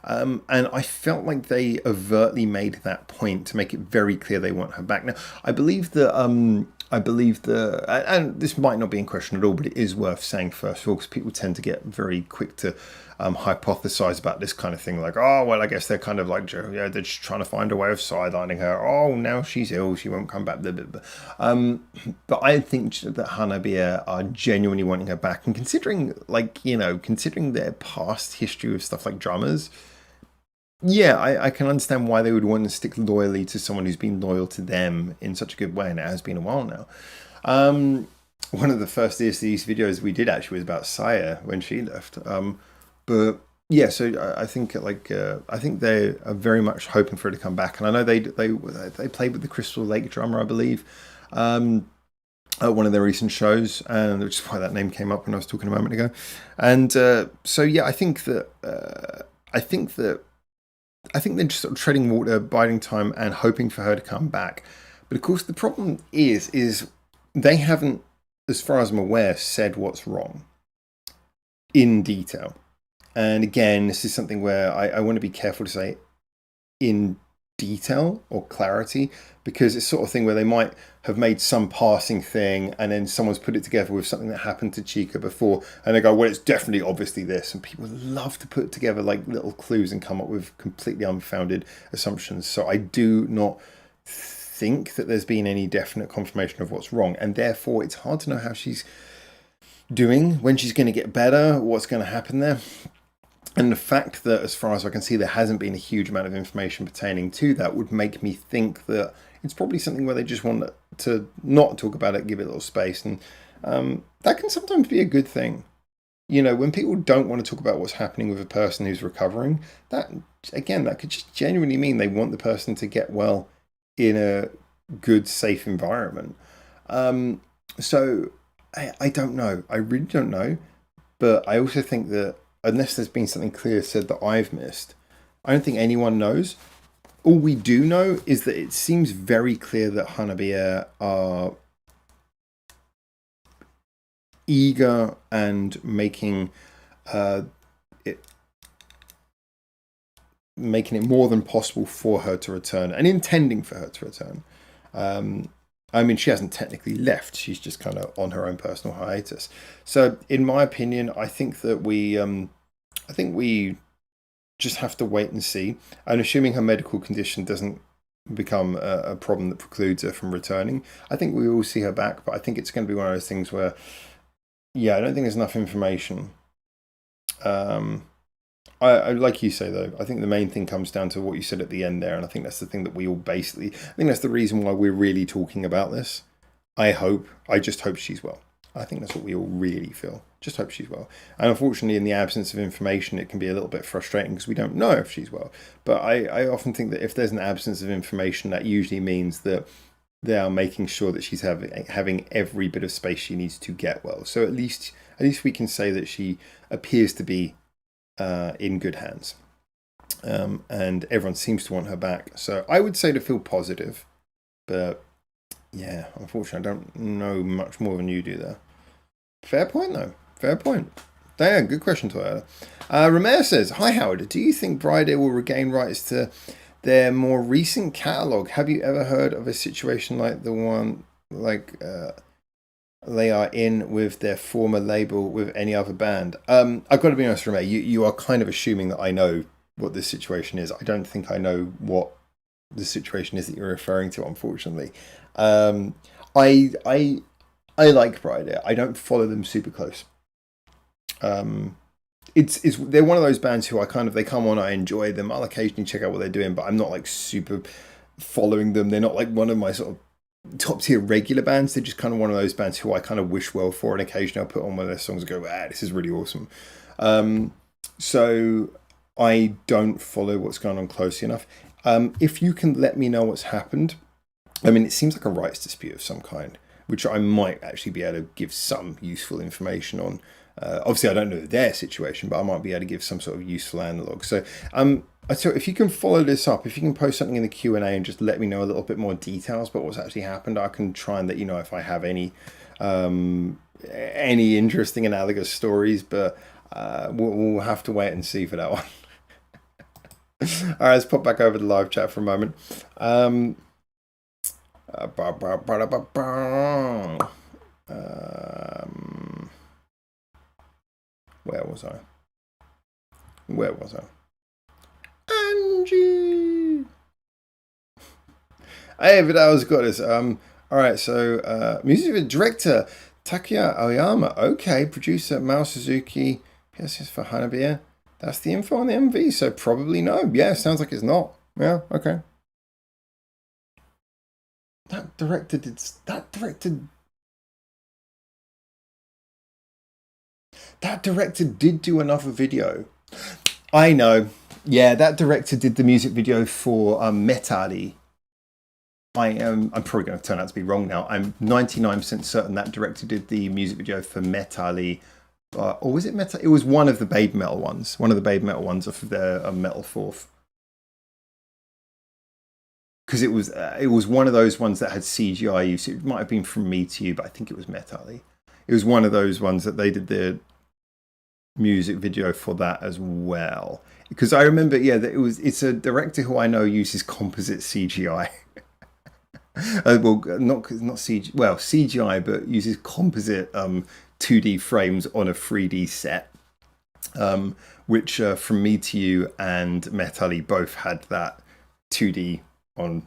And I felt like they overtly made that point to make it very clear they want her back. Now, I believe that, and this might not be in question at all, but it is worth saying first of all, because people tend to get very quick to hypothesize about this kind of thing. Like, oh, well, I guess they're kind of like, they're just trying to find a way of sidelining her. Oh, now she's ill, she won't come back. Blah, blah, blah. But I think that Hanabiya are genuinely wanting her back. And considering their past history with stuff like drummers, yeah, I can understand why they would want to stick loyally to someone who's been loyal to them in such a good way, and it has been a while now. One of the first these videos we did actually was about SIITA when she left. But yeah, so I think I think they are very much hoping for her to come back, and I know they played with the Crystal Lake drummer, I believe, at one of their recent shows, and which is why that name came up when I was talking a moment ago. And so yeah, I think they're just sort of treading water, biding time, and hoping for her to come back. But of course, the problem is they haven't, as far as I'm aware, said what's wrong in detail. And again, this is something where I want to be careful to say in detail or clarity, because it's sort of thing where they might have made some passing thing and then someone's put it together with something that happened to Chika before, and they go, well, it's definitely obviously this, and people love to put together like little clues and come up with completely unfounded assumptions. So I do not think that there's been any definite confirmation of what's wrong, and therefore it's hard to know how she's doing, when she's going to get better, what's going to happen there. And the fact that, as far as I can see, there hasn't been a huge amount of information pertaining to that would make me think that it's probably something where they just want to not talk about it, give it a little space. And that can sometimes be a good thing. You know, when people don't want to talk about what's happening with a person who's recovering, that again, that could just genuinely mean they want the person to get well in a good, safe environment. So I don't know. I really don't know. But I also think that unless there's been something clear said that I've missed, I don't think anyone knows. All we do know is that it seems very clear that Hanabiya are eager and uh, it making it more than possible for her to return and intending for her to return. I mean, she hasn't technically left; she's just kind of on her own personal hiatus. So, in my opinion, I think we just have to wait and see. And assuming her medical condition doesn't become a problem that precludes her from returning, I think we will see her back. But I think it's going to be one of those things where, yeah, I don't think there's enough information. Um, I like you say though. I think the main thing comes down to what you said at the end there, and I think that's the thing that we all basically. I think that's the reason why we're really talking about this. I just hope she's well. I think that's what we all really feel. Just hope she's well. And unfortunately, in the absence of information, it can be a little bit frustrating because we don't know if she's well. But I often think that if there's an absence of information, that usually means that they are making sure that she's having every bit of space she needs to get well. So at least we can say that she appears to be in good hands. And everyone seems to want her back. So I would say to feel positive, but yeah, unfortunately, I don't know much more than you do there. Fair point, though. Fair point. Damn, good question, Toyota. Romeo says, "Hi, Howard. Do you think Bridal will regain rights to their more recent catalogue? Have you ever heard of a situation like the one they are in with their former label with any other band?" I've got to be honest, Romeo. You are kind of assuming that I know what this situation is. I don't think I know what the situation is that you're referring to, unfortunately. Um, I I I like Bridal. I don't follow them super close. Um, it's they're one of those bands who they come on, I enjoy them. I'll occasionally check out what they're doing, but I'm not like super following them. They're not like one of my sort of top tier regular bands. They're just kind of one of those bands who I kind of wish well for, and occasionally I'll put on one of their songs and go, this is really awesome. So I don't follow what's going on closely enough. If you can let me know what's happened, I mean, it seems like a rights dispute of some kind, which I might actually be able to give some useful information on. Obviously, I don't know their situation, but I might be able to give some sort of useful analog. So, so if you can follow this up, if you can post something in the Q&A and just let me know a little bit more details about what's actually happened, I can try and let you know if I have any interesting analogous stories. But we'll have to wait and see for that one. All right, let's pop back over to the live chat for a moment. Where was I? Where was I? Angie! Hey, Vidal's got this. Alright, so music director Takuya Aoyama. Okay, producer Mao Suzuki. Yes, for Hanabiya. That's the info on the MV, so probably no. Yeah, sounds like it's not. Yeah, okay. That director did do another video. I know. Yeah, that director did the music video for Metali. I'm probably going to turn out to be wrong now. I'm 99% certain that director did the music video for Metali. Or was it Metal? It was one of the Babe Metal ones. One of the Babe Metal ones of their Metal Fourth. Because it was one of those ones that had CGI use. It might have been From Me to You, but I think it was Metali. It was one of those ones that they did the music video for that as well. Because I remember, yeah, that it's a director who I know uses composite CGI. Well, not CGI, well, CGI, but uses composite 2D frames on a 3D set. Which From Me to You and Metali both had that 2D on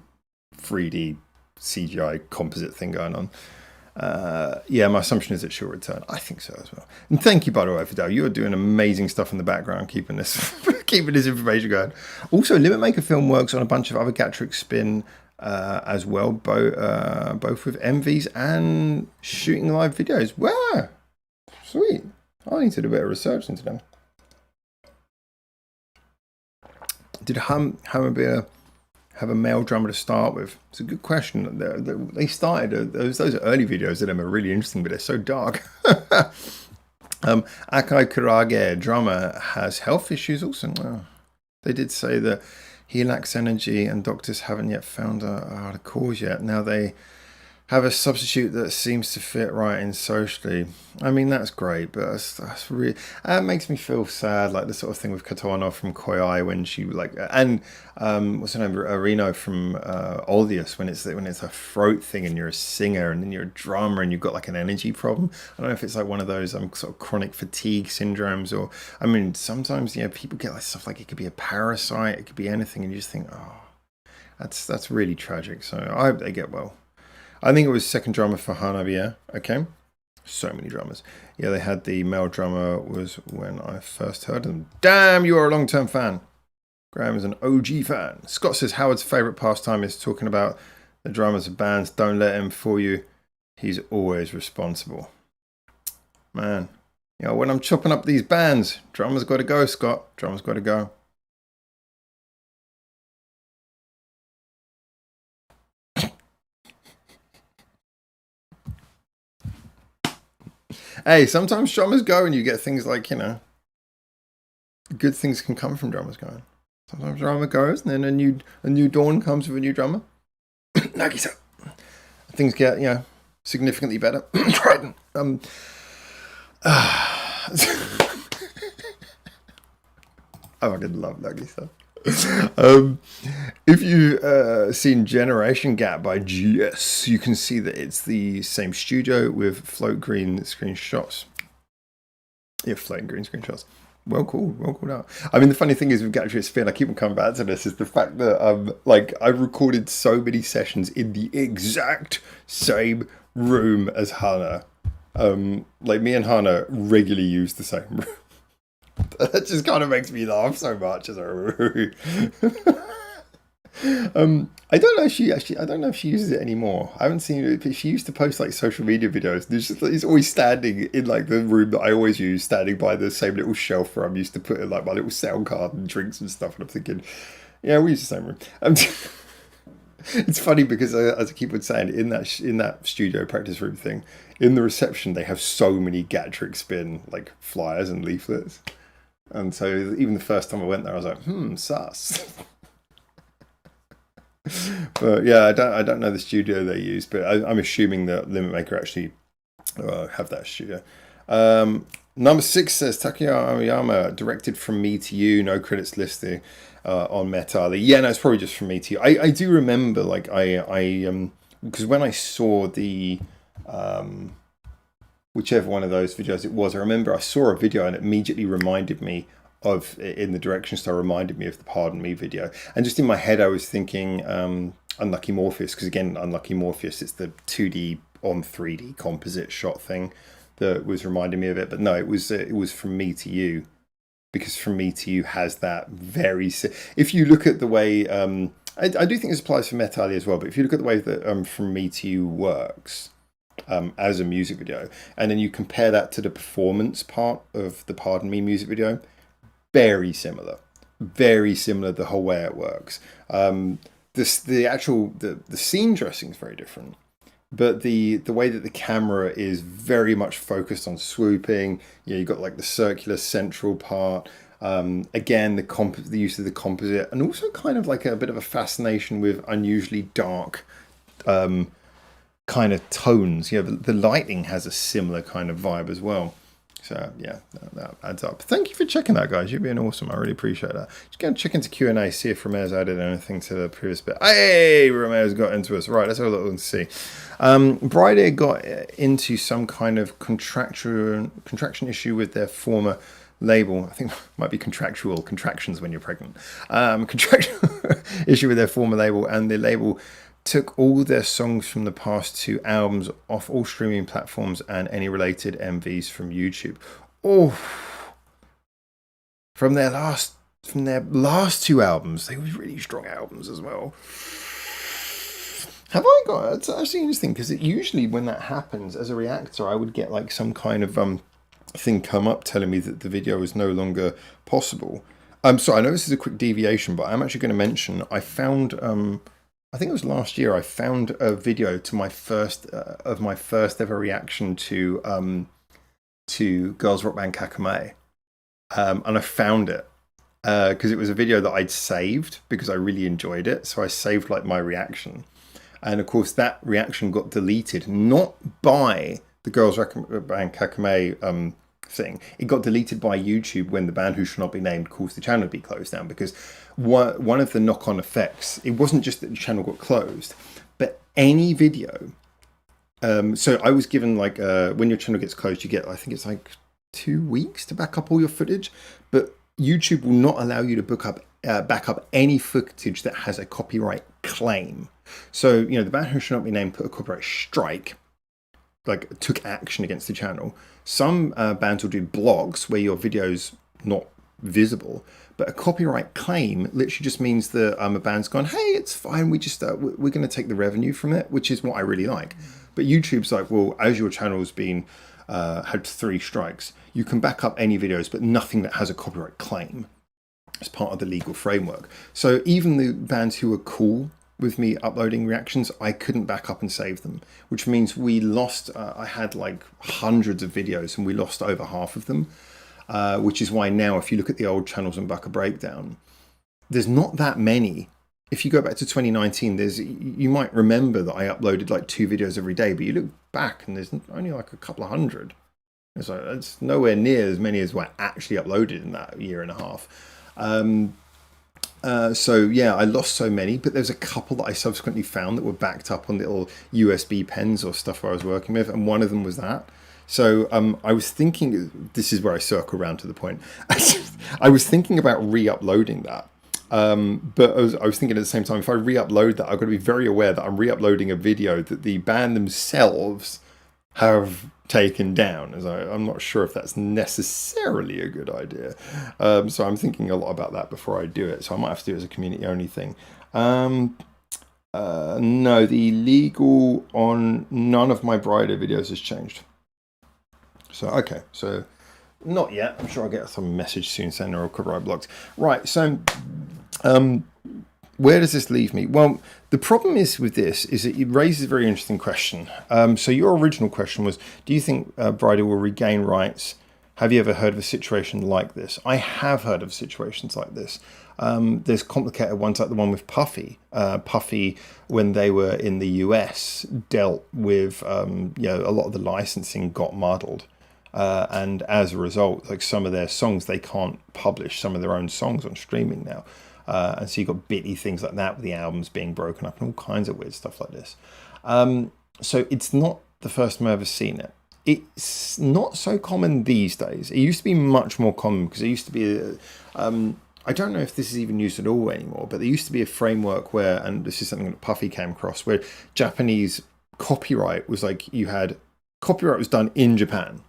3D CGI composite thing going on. Yeah, my assumption is that she'll return. I think so as well. And thank you, by the way, Fidel. You're doing amazing stuff in the background, keeping this information going. Also, Limit Maker Film works on a bunch of other Gatrix spin as well, both with MVs and shooting live videos. Wow, sweet. I need to do a bit of research into them. Did Hammerbeer have a male drummer to start with? It's a good question. They started those early videos of them are really interesting, but they're so dark. Akai Kurage, drummer, has health issues also. Oh, they did say that he lacks energy and doctors haven't yet found the cause yet. Now they have a substitute that seems to fit right in socially. I mean, that's great, but that's really, that makes me feel sad, like the sort of thing with Katana from Koi when she like, and what's her name, Reno from Oldius, when it's a throat thing and you're a singer and then you're a drummer and you've got like an energy problem. I don't know if it's like one of those sort of chronic fatigue syndromes, or I mean, sometimes people get like stuff like it could be a parasite, it could be anything, and you just think, oh, that's really tragic. So I hope they get well. I think it was second drummer for Hanabiya. Okay. So many drummers. Yeah, they had the male drummer was when I first heard them. Damn, you are a long-term fan. Graham is an OG fan. Scott says Howard's favourite pastime is talking about the drummers of bands. Don't let him fool you. He's always responsible. Man, when I'm chopping up these bands, drummers got to go, Scott. Drummers got to go. Hey, sometimes drummers go and you get things like, good things can come from drummers going. Sometimes drummer goes and then a new dawn comes with a new drummer. Nagisa. Things get, significantly better. Trident. I fucking love Nagisa. If you've seen Generation Gap by GS, you can see that it's the same studio with float green screenshots. Yeah, floating green screenshots. Well called out. I mean, the funny thing is with Gatry Spin, I keep on coming back to this, is the fact that I've recorded so many sessions in the exact same room as Hana. Me and Hana regularly use the same room. That just kind of makes me laugh so much as I I don't know if she uses it anymore. I haven't seen it. She used to post like social media videos. It's always standing in like the room that I always use, standing by the same little shelf where I'm used to putting like my little sound card and drinks and stuff. And I'm thinking, yeah, we use the same room. It's funny because as I keep on saying, in that studio practice room thing, in the reception they have so many Gatrick Spin like flyers and leaflets. And so even the first time I went there, I was like, sus. But yeah, I don't know the studio they use, but I'm assuming that Limit Maker actually have that studio. Number 6 says Takuya Aoyama, directed From Me to You, no credits listed on Metali. Yeah, no, it's probably just From Me to You. I do remember, like, because when I saw the whichever one of those videos it was, I remember I saw a video and it immediately reminded me of, in the direction star, reminded me of the Pardon Me video. And just in my head I was thinking Unlucky Morpheus, because again, Unlucky Morpheus, it's the 2D on 3D composite shot thing that was reminding me of it. But no, it was From Me to You, because From Me to You has that very... If you look at the way... I do think this applies for Metali as well, but if you look at the way that From Me to You works... as a music video, and then you compare that to the performance part of the Pardon Me music video, very similar the whole way it works. The scene dressing is very different, but the way that the camera is very much focused on swooping. You've got like the circular central part, again the use of the composite, and also kind of like a bit of a fascination with unusually dark kind of tones. The lighting has a similar kind of vibe as well. So yeah, that adds up. Thank you for checking that, guys. You're being awesome. I really appreciate that. Just going to check into Q&A, see if Romeo's added anything to the previous bit. Hey, Romeo's got into us. Right, let's have a look and see. Bride got into some kind of contraction issue with their former label. I think it might be contractions when you're pregnant. Contractual issue with their former label, and the label took all their songs from the past 2 albums off all streaming platforms and any related MVs from YouTube. Oh, from their last 2 albums, they were really strong albums as well. Have I got? It's actually interesting, because usually when that happens, as a reactor, I would get like some kind of thing come up telling me that the video is no longer possible. So I know this is a quick deviation, but I'm actually going to mention I found, I think it was last year, I found a video to my first ever reaction to girls rock band Kakame, and I found it because it was a video that I'd saved because I really enjoyed it. So I saved like my reaction, and of course that reaction got deleted, not by the girls rock band Kakame thing. It got deleted by YouTube when the band who shall not be named caused the channel to be closed down, because one of the knock-on effects, it wasn't just that the channel got closed, but any video. So I was given like when your channel gets closed, you get, I think it's like 2 weeks to back up all your footage, but YouTube will not allow you to back up any footage that has a copyright claim. So, you know, the band who shall not be named put a copyright strike, like took action against the channel. Some bands will do blogs where your video's not visible, but a copyright claim literally just means that a band's gone, hey, it's fine, we just we're going to take the revenue from it, which is what I really like. But YouTube's like, well, as your channel's been had 3 strikes, you can back up any videos, but nothing that has a copyright claim as part of the legal framework. So even the bands who are cool with me uploading reactions, I couldn't back up and save them, which means we lost, I had like hundreds of videos and we lost over half of them, which is why now if you look at the old channels and Buck a Breakdown, there's not that many. If you go back to 2019, you might remember that I uploaded like 2 videos every day, but you look back and there's only like a couple of hundred. So it's nowhere near as many as were actually uploaded in that year and a half. So yeah, I lost so many, but there's a couple that I subsequently found that were backed up on little USB pens or stuff I was working with, and one of them was that. So I was thinking, this is where I circle around to the point. I was thinking about re-uploading that. But I was thinking at the same time, if I re-upload that, I've got to be very aware that I'm re-uploading a video that the band themselves have taken down, as I'm not sure if that's necessarily a good idea. So I'm thinking a lot about that before I do it. So I might have to do it as a community only thing. No, the legal on none of my Brido videos has changed. So, okay, so not yet. I'm sure I'll get some message soon saying they're all copyright blocked. Right, so where does this leave me? Well, the problem is with this is that it raises a very interesting question. So your original question was, do you think Brido will regain rights? Have you ever heard of a situation like this? I have heard of situations like this. There's complicated ones like the one with Puffy. Puffy, when they were in the US, dealt with, you know, a lot of the licensing got muddled. And as a result, like some of their songs, they can't publish some of their own songs on streaming now. And so you got bitty things like that with the albums being broken up and all kinds of weird stuff like this. So it's not the first time I've ever seen it. It's not so common these days. It used to be much more common because it used to be, I don't know if this is even used at all anymore, but there used to be a framework where, and this is something that Puffy came across, where Japanese copyright was like, you had copyright was done in Japan.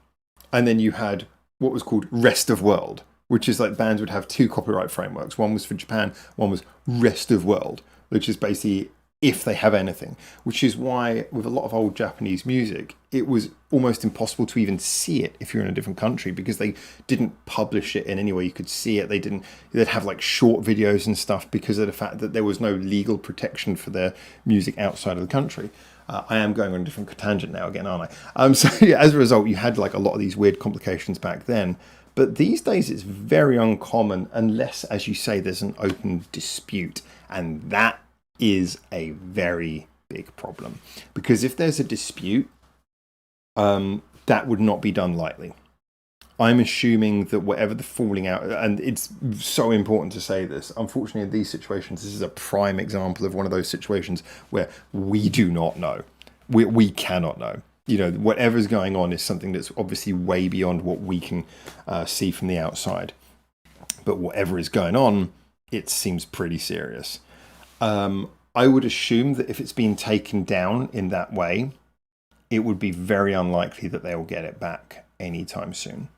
And then you had what was called rest of world, which is like bands would have 2 copyright frameworks. One was for Japan, one was rest of world, which is basically if they have anything, which is why with a lot of old Japanese music, it was almost impossible to even see it if you're in a different country because they didn't publish it in any way you could see it. They'd have like short videos and stuff because of the fact that there was no legal protection for their music outside of the country. I am going on a different tangent now again, aren't I? So yeah, as a result, you had like a lot of these weird complications back then. But these days it's very uncommon unless, as you say, there's an open dispute. And that is a very big problem. Because if there's a dispute, that would not be done lightly. I'm assuming that whatever the falling out, and it's so important to say this, unfortunately in these situations, this is a prime example of one of those situations where we do not know. We cannot know. You know, whatever's going on is something that's obviously way beyond what we can see from the outside. But whatever is going on, it seems pretty serious. I would assume that if it's been taken down in that way, it would be very unlikely that they will get it back anytime soon.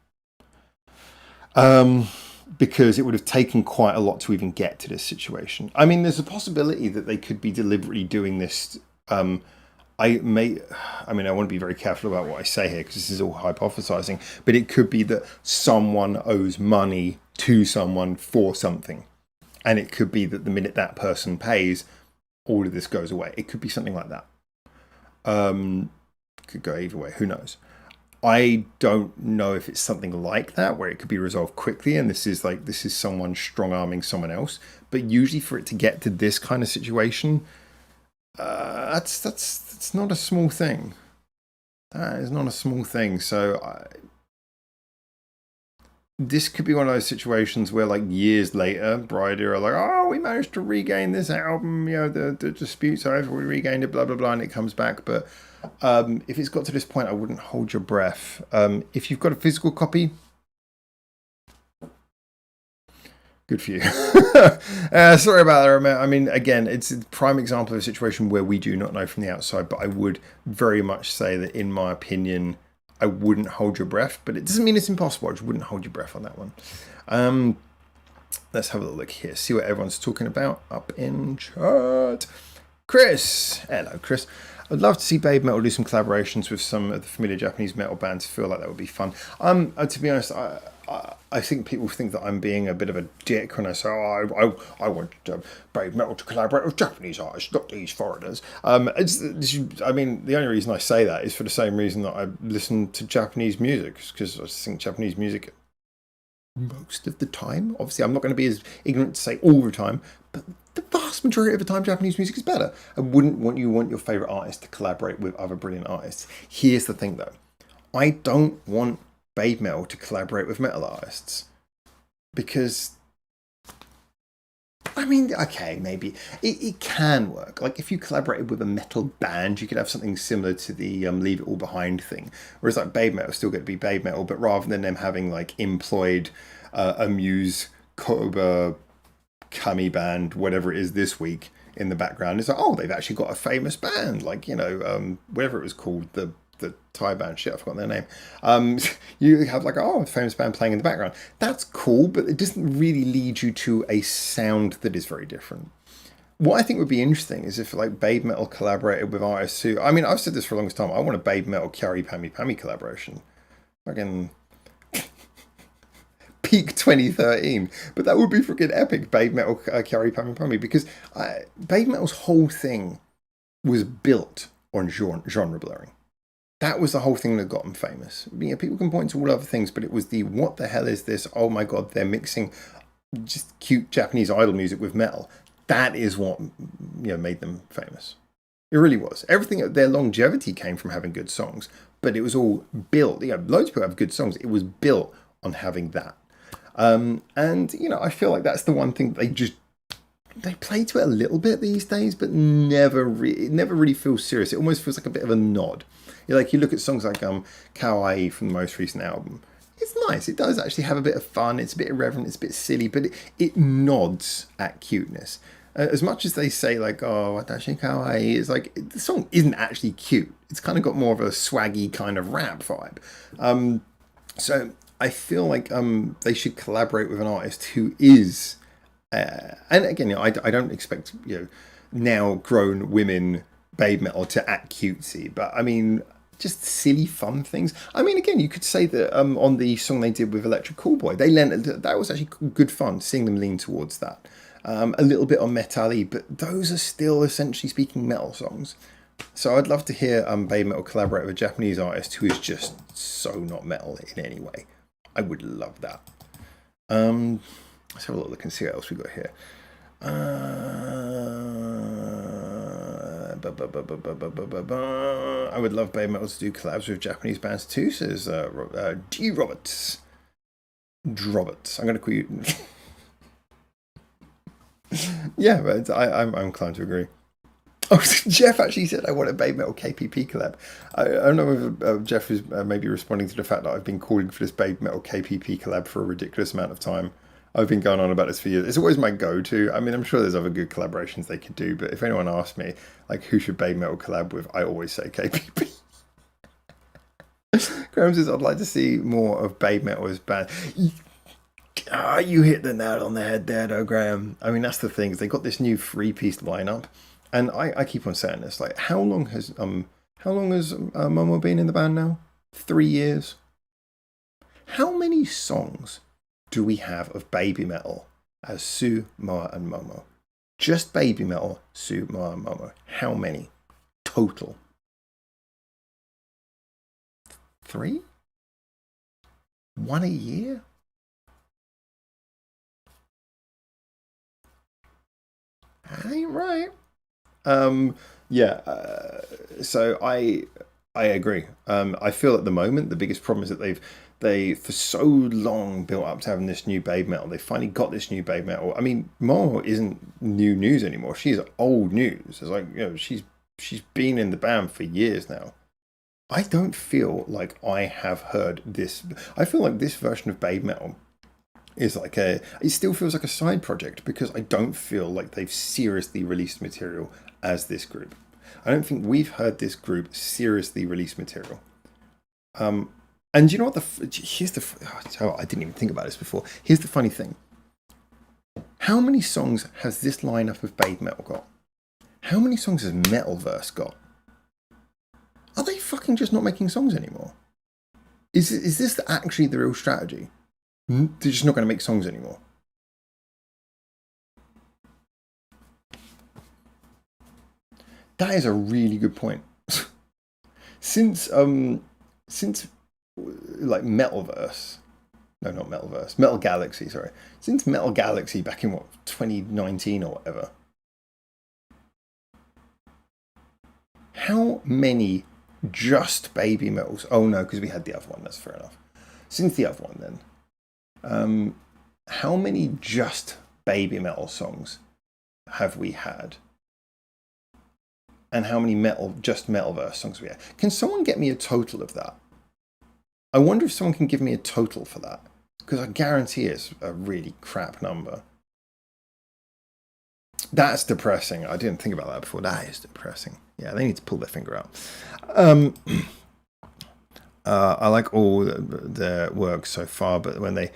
Because it would have taken quite a lot to even get to this situation. I mean, there's a possibility that they could be deliberately doing this I mean, I want to be very careful about what I say here because this is all hypothesizing, but it could be that someone owes money to someone for something. And it could be that the minute that person pays, all of this goes away. It could be something like that. Could go either way. Who knows? I don't know if it's something like that where it could be resolved quickly, and this is someone strong arming someone else. But usually, for it to get to this kind of situation, that's not a small thing. That is not a small thing. So this could be one of those situations where, like, years later, Bridie are like, "Oh, we managed to regain this album. You know, the dispute's over. We regained it. Blah blah blah," and it comes back. But if it's got to this point, I wouldn't hold your breath. If you've got a physical copy, good for you. Sorry about that. I mean, again, it's a prime example of a situation where we do not know from the outside. But I would very much say that, in my opinion, I wouldn't hold your breath, but it doesn't mean it's impossible. I just wouldn't hold your breath on that one. Let's have a look here. See what everyone's talking about up in chat. Chris. Hello, Chris. I'd love to see Babe Metal do some collaborations with some of the familiar Japanese metal bands. I feel like that would be fun. To be honest, I think people think that I'm being a bit of a dick when I say, I want Babe Metal to collaborate with Japanese artists, not these foreigners. I mean, the only reason I say that is for the same reason that I listen to Japanese music, because I think Japanese music most of the time. Obviously, I'm not going to be as ignorant to say all the time, but the vast majority of the time, Japanese music is better. I wouldn't want your favourite artist to collaborate with other brilliant artists. Here's the thing, though. I don't want Babe Metal to collaborate with metal artists, because, I mean, okay, maybe it can work. Like, if you collaborated with a metal band, you could have something similar to the Leave It All Behind thing, whereas, like, Babe Metal still going to be Babe Metal, but rather than them having, like, employed Amuse Koba Kami band, whatever it is this week, in the background, it's like, oh, they've actually got a famous band, like, you know, whatever it was called, the Thai band, shit, I forgot their name. You have, like, oh, a famous band playing in the background. That's cool, but it doesn't really lead you to a sound that is very different. What I think would be interesting is if, like, Babe Metal collaborated with artists who, I mean, I've said this for the longest time, I want a Babe Metal Kyari Pami Pami collaboration. Fucking peak 2013, but that would be freaking epic. Babe Metal Kyari Pami Pami, because Babe Metal's whole thing was built on genre blurring. That was the whole thing that got them famous. You know, people can point to all other things, but it was the, what the hell is this? Oh my god, they're mixing just cute Japanese idol music with metal. That is what, you know, made them famous. It really was. Everything, their longevity came from having good songs, but it was all built. You know, loads of people have good songs. It was built on having that. And, you know, I feel like that's the one thing they play to it a little bit these days, but it never really feels serious. It almost feels like a bit of a nod. You know, like, you look at songs like Kawaii from the most recent album. It's nice. It does actually have a bit of fun. It's a bit irreverent. It's a bit silly, but it nods at cuteness. As much as they say, like, oh, watashi kawaii, it's like, the song isn't actually cute. It's kind of got more of a swaggy kind of rap vibe. So I feel like they should collaborate with an artist who is, and again, you know, I don't expect, you know, now grown women Babe Metal to act cutesy, but I mean, just silly fun things. I mean, again, you could say that on the song they did with Electric Callboy, that was actually good fun, seeing them lean towards that. A little bit on Metal-y, but those are still, essentially speaking, metal songs. So I'd love to hear Babe Metal collaborate with a Japanese artist who is just so not metal in any way. I would love that. Let's have a little look and see what else we got here. I would love Babe Metal to do collabs with Japanese bands too, says D. Roberts. I'm going to call you. Yeah, but I'm inclined to agree. Oh, Jeff actually said I want a Babe Metal KPP collab. I don't know if Jeff is maybe responding to the fact that I've been calling for this Babe Metal KPP collab for a ridiculous amount of time. I've been going on about this for years. It's always my go-to. I mean, I'm sure there's other good collaborations they could do, but if anyone asks me, like, who should Babe Metal collab with, I always say KPP. Graham says, I'd like to see more of Babe Metal as band. You hit the nail on the head there, though, Graham. I mean, that's the thing. They got this new three-piece lineup, And I keep on saying this, like, how long has Momo been in the band now? 3 years. How many songs do we have of baby metal as Sue, Moa, and Momo? Just baby metal, Sue, Moa, and Momo. How many total? 3? 1 a year? That ain't right. Um, yeah. So I agree. I feel at the moment the biggest problem is that they for so long built up to having this new babe metal. They finally got this new babe metal. I mean, Mo isn't new news anymore. She's old news. It's like, she's been in the band for years now. I don't feel like I have heard this. I feel like this version of babe metal is like it still feels like a side project because I don't feel like they've seriously released material as this group. I don't think we've heard this group seriously release material. And you know what? Here's the I didn't even think about this before. Here's the funny thing. How many songs has this lineup of Babe Metal got? How many songs has Metalverse got? Are they fucking just not making songs anymore? Is this actually the real strategy? They're just not going to make songs anymore. That is a really good point. since like Metalverse, no, not Metalverse, Metal Galaxy, sorry. Since Metal Galaxy back in what 2019 or whatever, how many just baby metals? Oh no, because we had the other one. That's fair enough. Since the other one, then, how many just baby metal songs have we had? And how many just Metalverse songs we have? Can someone get me a total of that? I wonder if someone can give me a total for that, because I guarantee it's a really crap number. That's depressing. I didn't think about that before. That is depressing. Yeah, they need to pull their finger out. I like all their work so far, but when they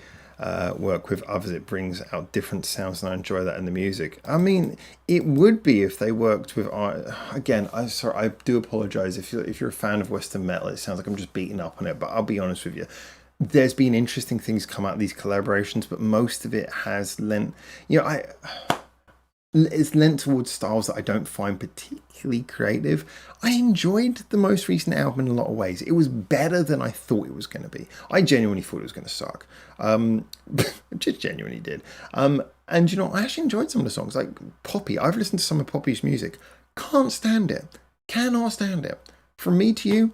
work with others, it brings out different sounds, and I enjoy that in the music. I mean, it would be if they worked with again. I do apologize if you're a fan of Western metal. It sounds like I'm just beating up on it, but I'll be honest with you. There's been interesting things come out of these collaborations, but most of it has lent. It's lent towards styles that I don't find particularly creative. I enjoyed the most recent album in a lot of ways. It was better than I thought it was going to be. I genuinely thought it was going to suck. Just genuinely did. And I actually enjoyed some of the songs, like Poppy. I've listened to some of Poppy's music. Can't stand it. Cannot stand it. From me to you,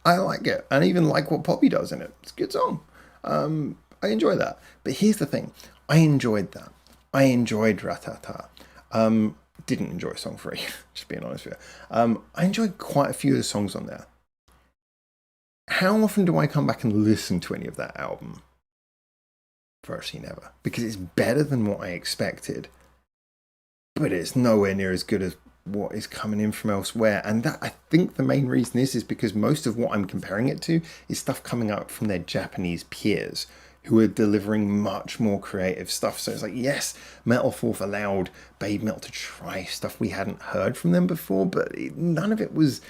I like it. And I even like what Poppy does in it. It's a good song. I enjoy that. But here's the thing. I enjoyed that. I enjoyed Ratata. Didn't enjoy Song 3, just being honest with you. I enjoyed quite a few of the songs on there. How often do I come back and listen to any of that album? Virtually never. Because it's better than what I expected. But it's nowhere near as good as what is coming in from elsewhere. And that, I think the main reason is because most of what I'm comparing it to is stuff coming out from their Japanese peers, who are delivering much more creative stuff. So it's like, yes, Metal Forth allowed Babe Metal to try stuff we hadn't heard from them before, but none of it was.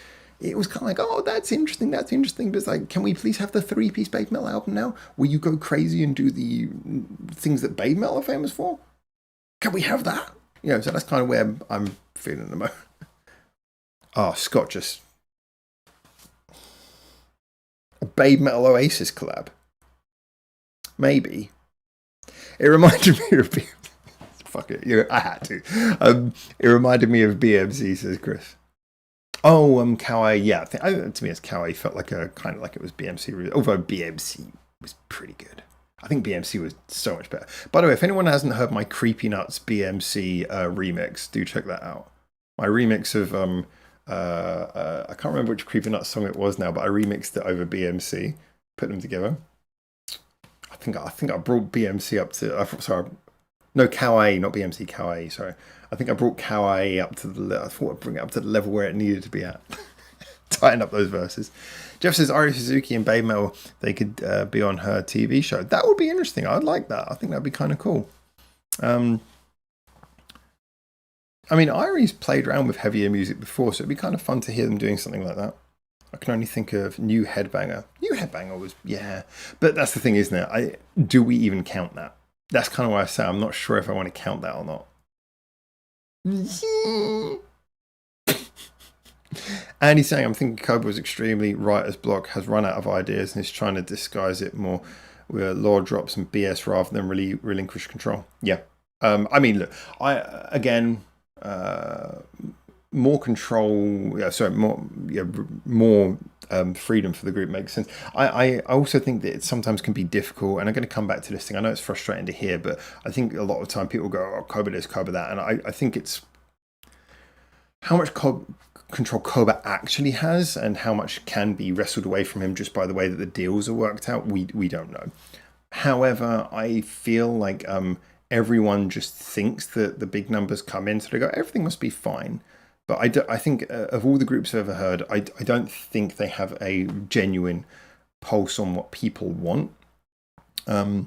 It was kind of like, oh, that's interesting. But it's like, can we please have the 3-piece Babe Metal album now? Will you go crazy and do the things that Babe Metal are famous for? Can we have that? So that's kind of where I'm feeling at the moment. Oh, Scott just. A Babe Metal Oasis collab. Maybe. It reminded me of fuck it. I had to. It reminded me of BMC, says Chris. Oh, Kawaii. Yeah, to me, it's Kawaii felt like kind of like it was BMC. Although BMC was pretty good. I think BMC was so much better. By the way, if anyone hasn't heard my Creepy Nuts BMC remix, do check that out. My remix of I can't remember which Creepy Nuts song it was now, but I remixed it over BMC, put them together. I think I brought BMC up to. Sorry, no, Kawaii, not BMC, Kawaii. Sorry, I think I brought Kawaii up to the. I thought I'd bring it up to the level where it needed to be at. Tighten up those verses. Jeff says Ari Suzuki and Babe Metal, they could be on her TV show. That would be interesting. I'd like that. I think that'd be kind of cool. I mean, Irie's played around with heavier music before, so it'd be kind of fun to hear them doing something like that. I can only think of New Headbanger. New Headbanger was, yeah. But that's the thing, isn't it? Do we even count that? That's kind of why I say I'm not sure if I want to count that or not. And he's saying, I'm thinking Koba was extremely writer's block, has run out of ideas, and is trying to disguise it more with lore drops and BS rather than really relinquish control. Yeah. I mean, look, again, more control. Yeah, sorry, more freedom for the group makes sense. I also think that it sometimes can be difficult, and I'm going to come back to this thing. I know it's frustrating to hear, but I think a lot of the time people go, "Oh, Koba this, Koba that," and I think it's how much control Koba actually has, and how much can be wrestled away from him just by the way that the deals are worked out. We don't know. However, I feel like everyone just thinks that the big numbers come in, so they go, everything must be fine. But I think of all the groups I've ever heard, I don't think they have a genuine pulse on what people want. I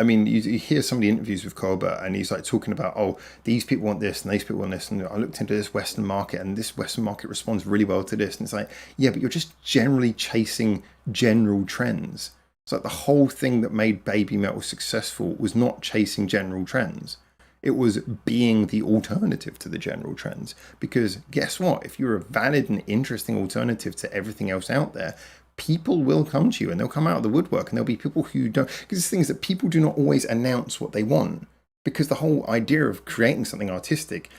mean, you hear some of the interviews with Koba, and he's like talking about, oh, these people want this, and these people want this, and I looked into this Western market, and this Western market responds really well to this, and it's like, yeah, but you're just generally chasing general trends. It's like the whole thing that made Baby Metal successful was not chasing general trends. It was being the alternative to the general trends. Because guess what? If you're a valid and interesting alternative to everything else out there, people will come to you, and they'll come out of the woodwork, and there'll be people who don't. Because the thing is that people do not always announce what they want. Because the whole idea of creating something artistic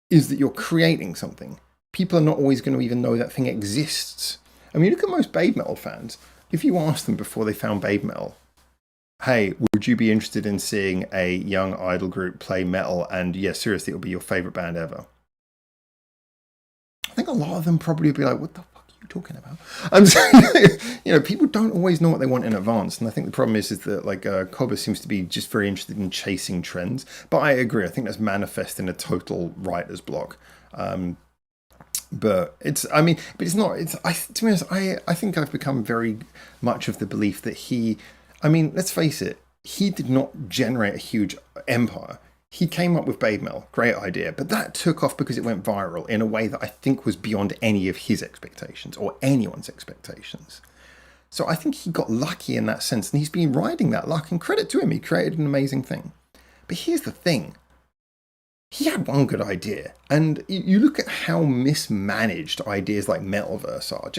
is that you're creating something. People are not always going to even know that thing exists. I mean, look at most Babe Metal fans. If you ask them before they found Babe Metal, hey, would you be interested in seeing a young idol group play metal? And yeah, seriously, it'll be your favorite band ever. I think a lot of them probably would be like, what the fuck are you talking about? I'm saying, people don't always know what they want in advance. And I think the problem is that like Koba seems to be just very interested in chasing trends. But I agree. I think that's manifest in a total writer's block. But it's not. To be honest, I think I've become very much of the belief that let's face it, he did not generate a huge empire. He came up with Babe Metal, great idea, but that took off because it went viral in a way that I think was beyond any of his expectations or anyone's expectations. So I think he got lucky in that sense, and he's been riding that luck, and credit to him, he created an amazing thing. But here's the thing. He had one good idea, and you look at how mismanaged ideas like Metalverse are.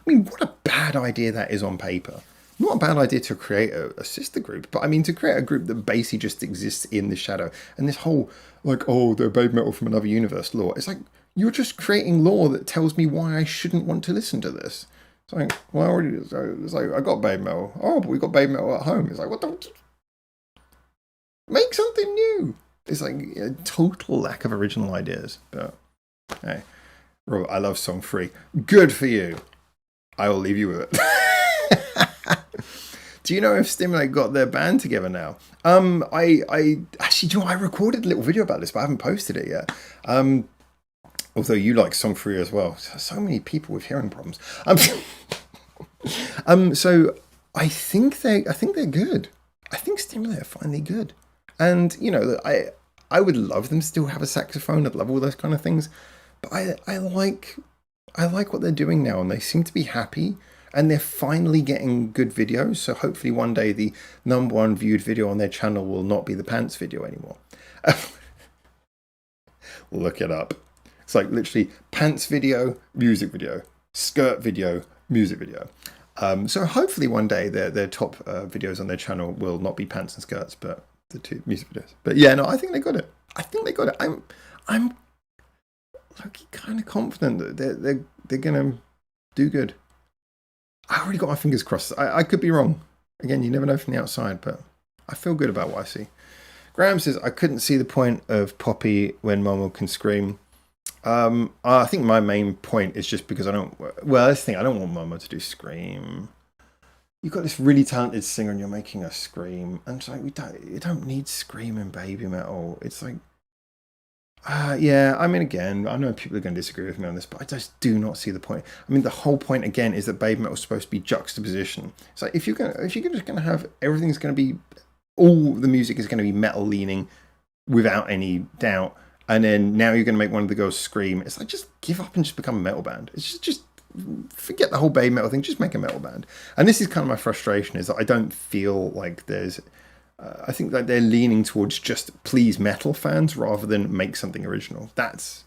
What a bad idea that is on paper. Not a bad idea to create a sister group, but to create a group that basically just exists in the shadow. And this whole, like, oh, they're Babe Metal from another universe lore. It's like, you're just creating lore that tells me why I shouldn't want to listen to this. It's like, well, it's like, I got Babe Metal. Oh, but we got Babe Metal at home. It's like, what the... Make something new. It's like a total lack of original ideas. But, hey, Robert, I love Song 3. Good for you. I will leave you with it. Do you know if Stimulate got their band together now? I actually, I recorded a little video about this, but I haven't posted it yet. Although you like Song 3 as well. So many people with hearing problems. So I think they're good. I think Stimulate are finally good. And, I would love them to still have a saxophone. I'd love all those kind of things. But I like what they're doing now, and they seem to be happy. And they're finally getting good videos. So hopefully one day the number one viewed video on their channel will not be the pants video anymore. Look it up. It's like literally pants video, music video, skirt video, music video. So hopefully one day their top videos on their channel will not be pants and skirts, but the two music videos. But yeah, no, I think they got it. I'm kind of confident that they're gonna do good. I already got my fingers crossed. I could be wrong. Again, you never know from the outside, but I feel good about what I see. Graham says, I couldn't see the point of Poppy when Momo can scream. I think my main point is just because I don't want Momo to do scream. You've got this really talented singer and you're making her scream. And it's like, you don't need scream in Baby Metal. It's like, yeah, again, I know people are going to disagree with me on this, but I just do not see the point. The whole point, again, is that Baby Metal is supposed to be juxtaposition. It's like, if you're just going to have, everything's going to be, all the music is going to be metal leaning, without any doubt. And then now you're going to make one of the girls scream. It's like, just give up and just become a metal band. It's just forget the whole Bay metal thing. Just make a metal band. And this is kind of my frustration, is that I don't feel like there's. I think that they're leaning towards just please metal fans rather than make something original. That's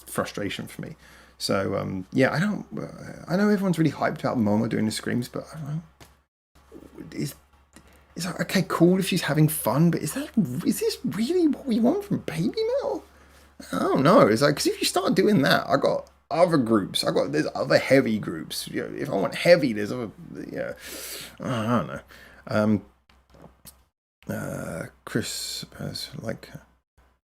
frustration for me. So yeah, I don't. I know everyone's really hyped about Momo doing the screams, but I don't know. Is that okay? Cool if she's having fun, but is this really what we want from baby metal? I don't know. It's like, because if you start doing that, I got other groups. There's other heavy groups. You know, if I want heavy, there's other. Yeah, I don't know. Chris has like.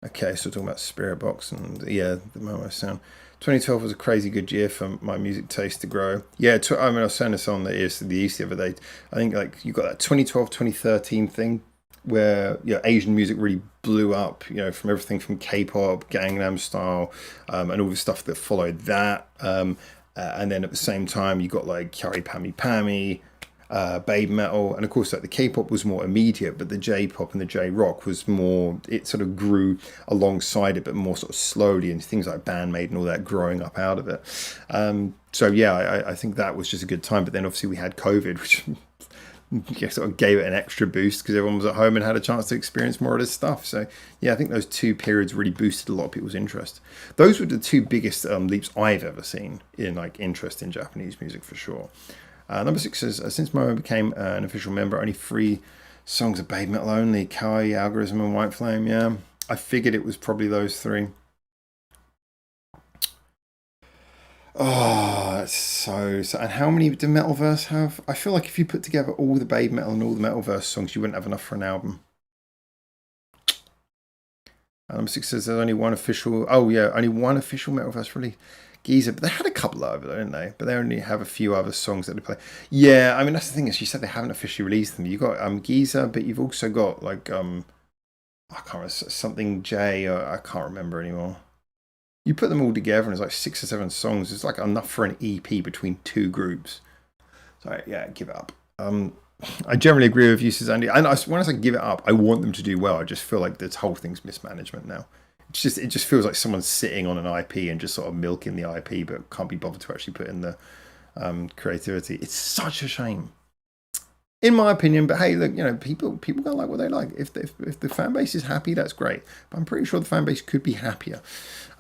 Okay, so talking about Spirit Box and yeah, the Momo sound. 2012 was a crazy good year for my music taste to grow. Yeah, I mean, I was saying this on the East the other day. I think like you got that 2012, 2013 thing where Asian music really blew up. From everything from K-pop, Gangnam Style, and all the stuff that followed that. And then at the same time, you got like Kyary Pammy Pammy. Babe metal, and of course like the K-pop was more immediate, but the J-pop and the J-rock was more, it sort of grew alongside it, but more sort of slowly, and things like Bandmade and all that growing up out of it. So yeah, I think that was just a good time. But then obviously we had COVID, which sort of gave it an extra boost because everyone was at home and had a chance to experience more of this stuff. So yeah, I think those two periods really boosted a lot of people's interest. Those were the two biggest leaps I've ever seen in like interest in Japanese music, for sure. Number 6 says, since Momo became an official member, only 3 songs of Babe Metal only: Kawaii, Algorithm, and White Flame. Yeah, I figured it was probably those 3. Oh, that's so. And how many did Metalverse have? I feel like if you put together all the Babe Metal and all the Metalverse songs, you wouldn't have enough for an album. Number 6 says there's only one official. Oh yeah, only one official Metalverse release. Giza, but they had a couple over there, didn't they? But they only have a few other songs that they play. Yeah, I mean that's the thing, is you said they haven't officially released them. You got Giza, but you've also got like I can't remember, something J, or I can't remember anymore. You put them all together and it's like 6 or 7 songs. It's like enough for an EP between 2 groups. So yeah, give it up. I generally agree with you, says Andy. And when I say give it up, I want them to do well. I just feel like this whole thing's mismanagement now. It just feels like someone's sitting on an IP and just sort of milking the IP, but can't be bothered to actually put in the creativity. It's such a shame, in my opinion. But hey, look, people gonna like what they like. If the fan base is happy, that's great. But I'm pretty sure the fan base could be happier.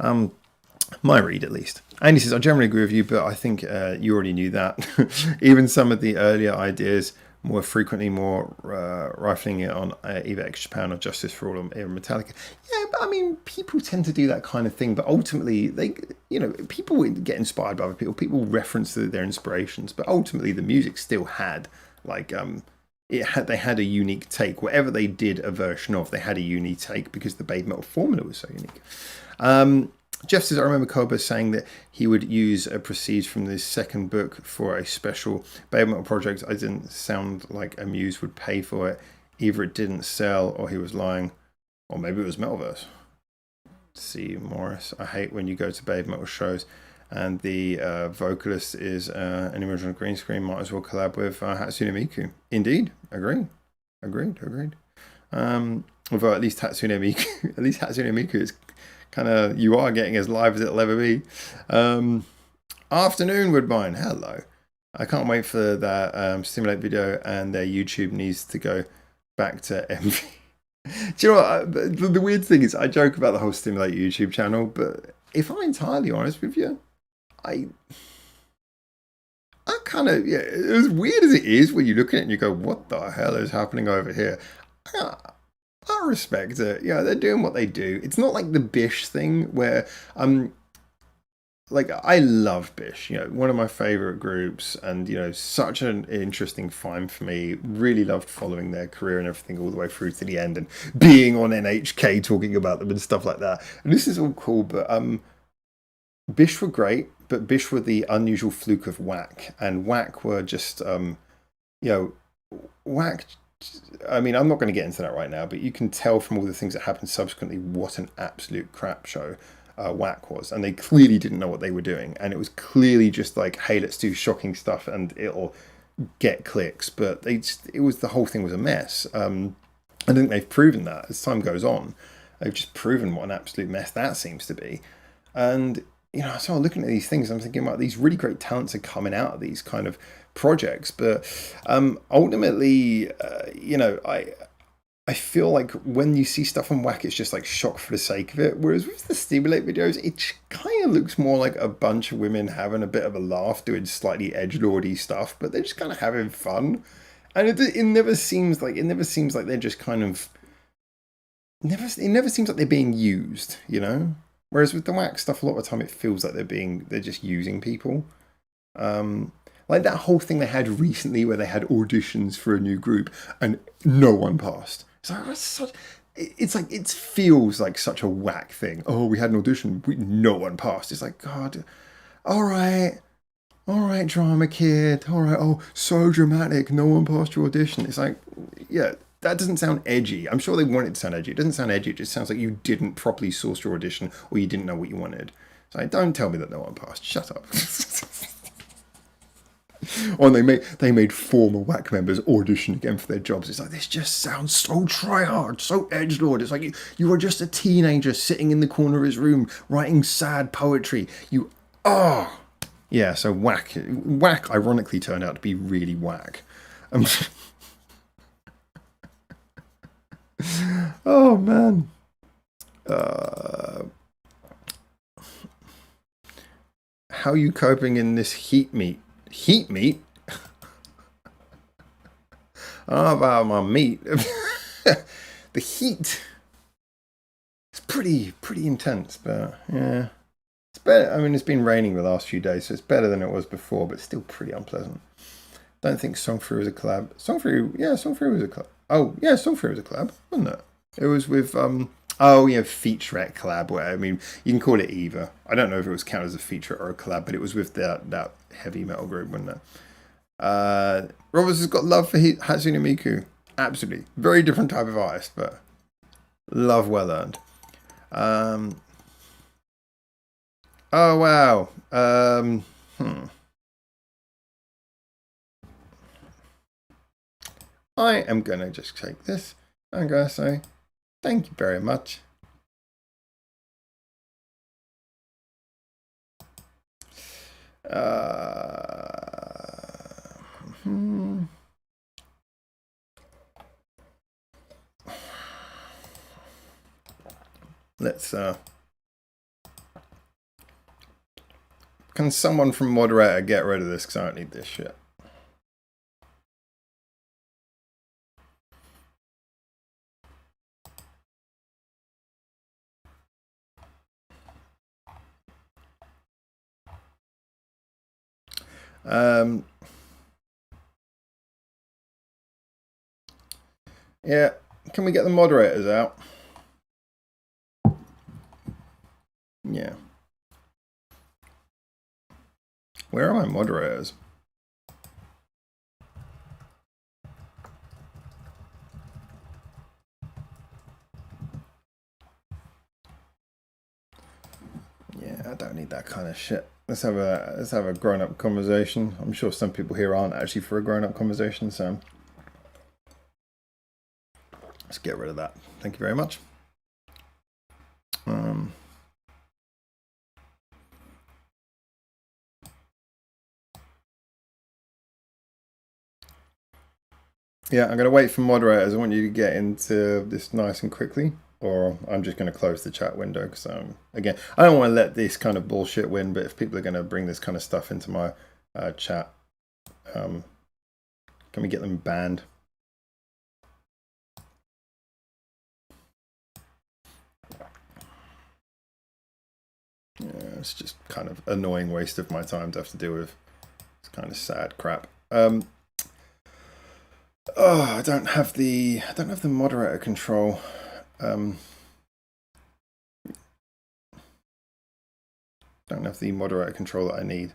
My read, at least. And he says, I generally agree with you, but I think you already knew that. Even some of the earlier ideas more frequently rifling it on either X Japan or Justice for All or Metallica. Yeah, but I mean, people tend to do that kind of thing, but ultimately people get inspired by other people. People reference their inspirations, but ultimately the music still had like they had a unique take. Whatever they did a version of, they had a unique take because the Babe Metal formula was so unique. Jeff says, I remember Koba saying that he would use a proceeds from this second book for a special Babe Metal project. I didn't sound like Amuse would pay for it. Either it didn't sell or he was lying, or maybe it was Metalverse. C. Morris, I hate when you go to Babe Metal shows and the vocalist is an original green screen. Might as well collab with Hatsune Miku. Indeed, agreed. Although at least Hatsune Miku is kind of, you are getting as live as it'll ever be. Afternoon, Woodbine. Hello. I can't wait for that Stimulate video, and their YouTube needs to go back to MV. Do you know what? The weird thing is, I joke about the whole Stimulate YouTube channel, but if I'm entirely honest with you, I kind of, yeah, as weird as it is when you look at it and you go, what the hell is happening over here? I respect it. Yeah, they're doing what they do. It's not like the Bish thing where like I love Bish, one of my favorite groups, and such an interesting find for me. Really loved following their career and everything all the way through to the end, and being on NHK talking about them and stuff like that. And this is all cool, but Bish were great, but Bish were the unusual fluke of Whack, and Whack were just Whack. I mean, I'm not going to get into that right now, but you can tell from all the things that happened subsequently what an absolute crap show Whack was. And they clearly didn't know what they were doing. And it was clearly just like, hey, let's do shocking stuff and it'll get clicks. But the whole thing was a mess. I think they've proven that as time goes on. They've just proven what an absolute mess that seems to be. And, you know, so I'm looking at these things, I'm thinking about these really great talents are coming out of these kind of projects. But ultimately, you know, I feel like when you see stuff on Whack, it's just like shock for the sake of it. Whereas with the Stimulate videos, it kind of looks more like a bunch of women having a bit of a laugh, doing slightly edgelordy stuff, but they're just kind of having fun. And it never seems like they're just kind of it never seems like they're being used, you know. Whereas with the Whack stuff, a lot of the time it feels like they're just using people. Um, like that whole thing they had recently where they had auditions for a new group and no one passed. It's like it feels like such a Whack thing. Oh, we had an audition, no one passed. It's like, God, all right, drama kid, all right. Oh, so dramatic, no one passed your audition. It's like, yeah, that doesn't sound edgy. I'm sure they want it to sound edgy. It doesn't sound edgy. It just sounds like you didn't properly source your audition or you didn't know what you wanted. So don't tell me that no one passed. Shut up. Or they made former Whack members audition again for their jobs. It's like, this just sounds so tryhard, so edgelord. It's like you were just a teenager sitting in the corner of his room writing sad poetry. You are. Yeah, so Whack ironically turned out to be really Whack. Oh man. How are you coping in this heat meat? Heat meat? I don't know about my meat. The heat. It's pretty intense, but yeah. It's better. I mean, it's been raining the last few days, so it's better than it was before, but still pretty unpleasant. Don't think Songfree was a collab. Songfree was a collab. Oh, yeah, Songfree was a collab, wasn't it? It was with oh yeah, featurette collab. Where I mean, you can call it either. I don't know if it was counted as a feature or a collab, but it was with that heavy metal group, wasn't it? Roberts has got love for Hatsune Miku. Absolutely, very different type of artist, but love well earned. Oh wow. I am gonna just take this. I'm gonna say thank you very much. Let's can someone from moderator get rid of this because I don't need this shit. Yeah, can we get the moderators out? Yeah. Where are my moderators? Yeah, I don't need that kind of shit. Let's have a grown-up conversation. I'm sure some people here aren't actually for a grown-up conversation, so let's get rid of that. Thank you very much. Yeah, I'm going to wait for moderators. I want you to get into this nice and quickly, or I'm just going to close the chat window because, again, I don't want to let this kind of bullshit win, but if people are going to bring this kind of stuff into my chat, can we get them banned? Yeah, it's just kind of annoying waste of my time to have to deal with. It's kind of sad crap. Oh, I don't have the moderator control. Don't have the moderator control that I need.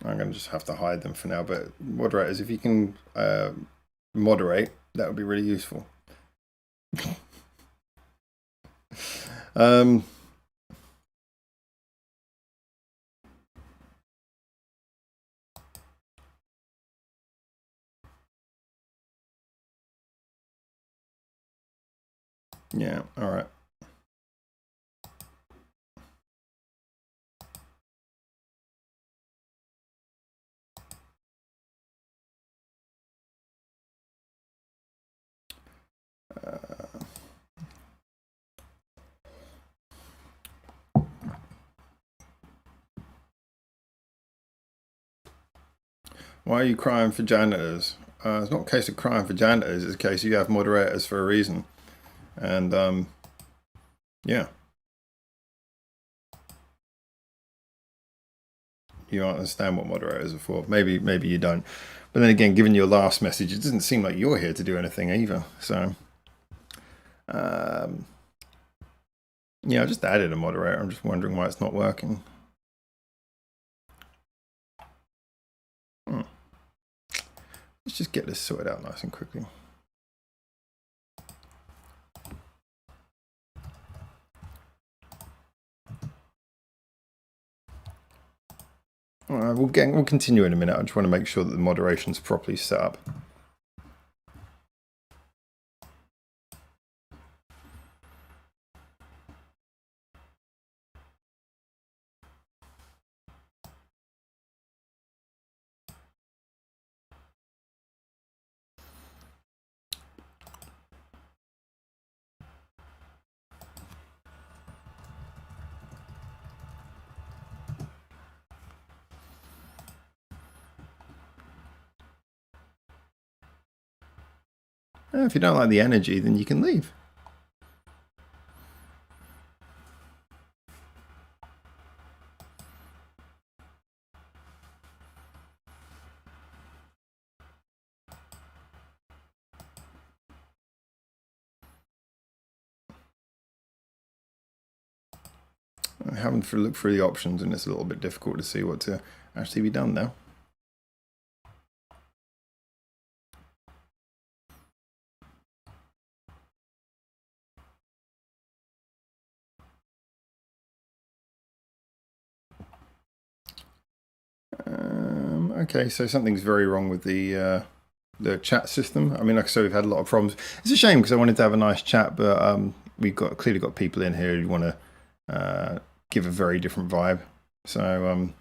I'm going to just have to hide them for now. But moderators, if you can moderate, that would be really useful. Yeah, all right. Why are you crying for janitors? It's not a case of crying for janitors. It's a case you have moderators for a reason. And yeah, you understand what moderators are for. Maybe you don't. But then again, given your last message, it doesn't seem like you're here to do anything either. So um, yeah, I just added a moderator. I'm just wondering why it's not working. Let's just get this sorted out nice and quickly. All right, we'll continue in a minute. I just want to make sure that the moderation's properly set up. If you don't like the energy, then you can leave. I'm having to look through the options, and it's a little bit difficult to see what to actually be done now. Okay, so something's very wrong with the chat system. I mean, like I said, we've had a lot of problems. It's a shame because I wanted to have a nice chat, but we've clearly got people in here who want to give a very different vibe. So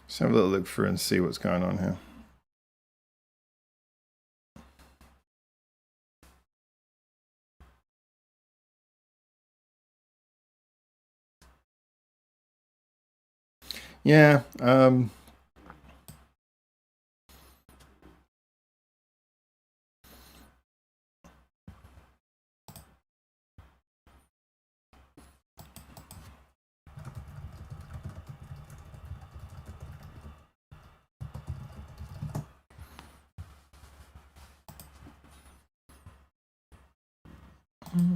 let's have a little look through and see what's going on here. Yeah.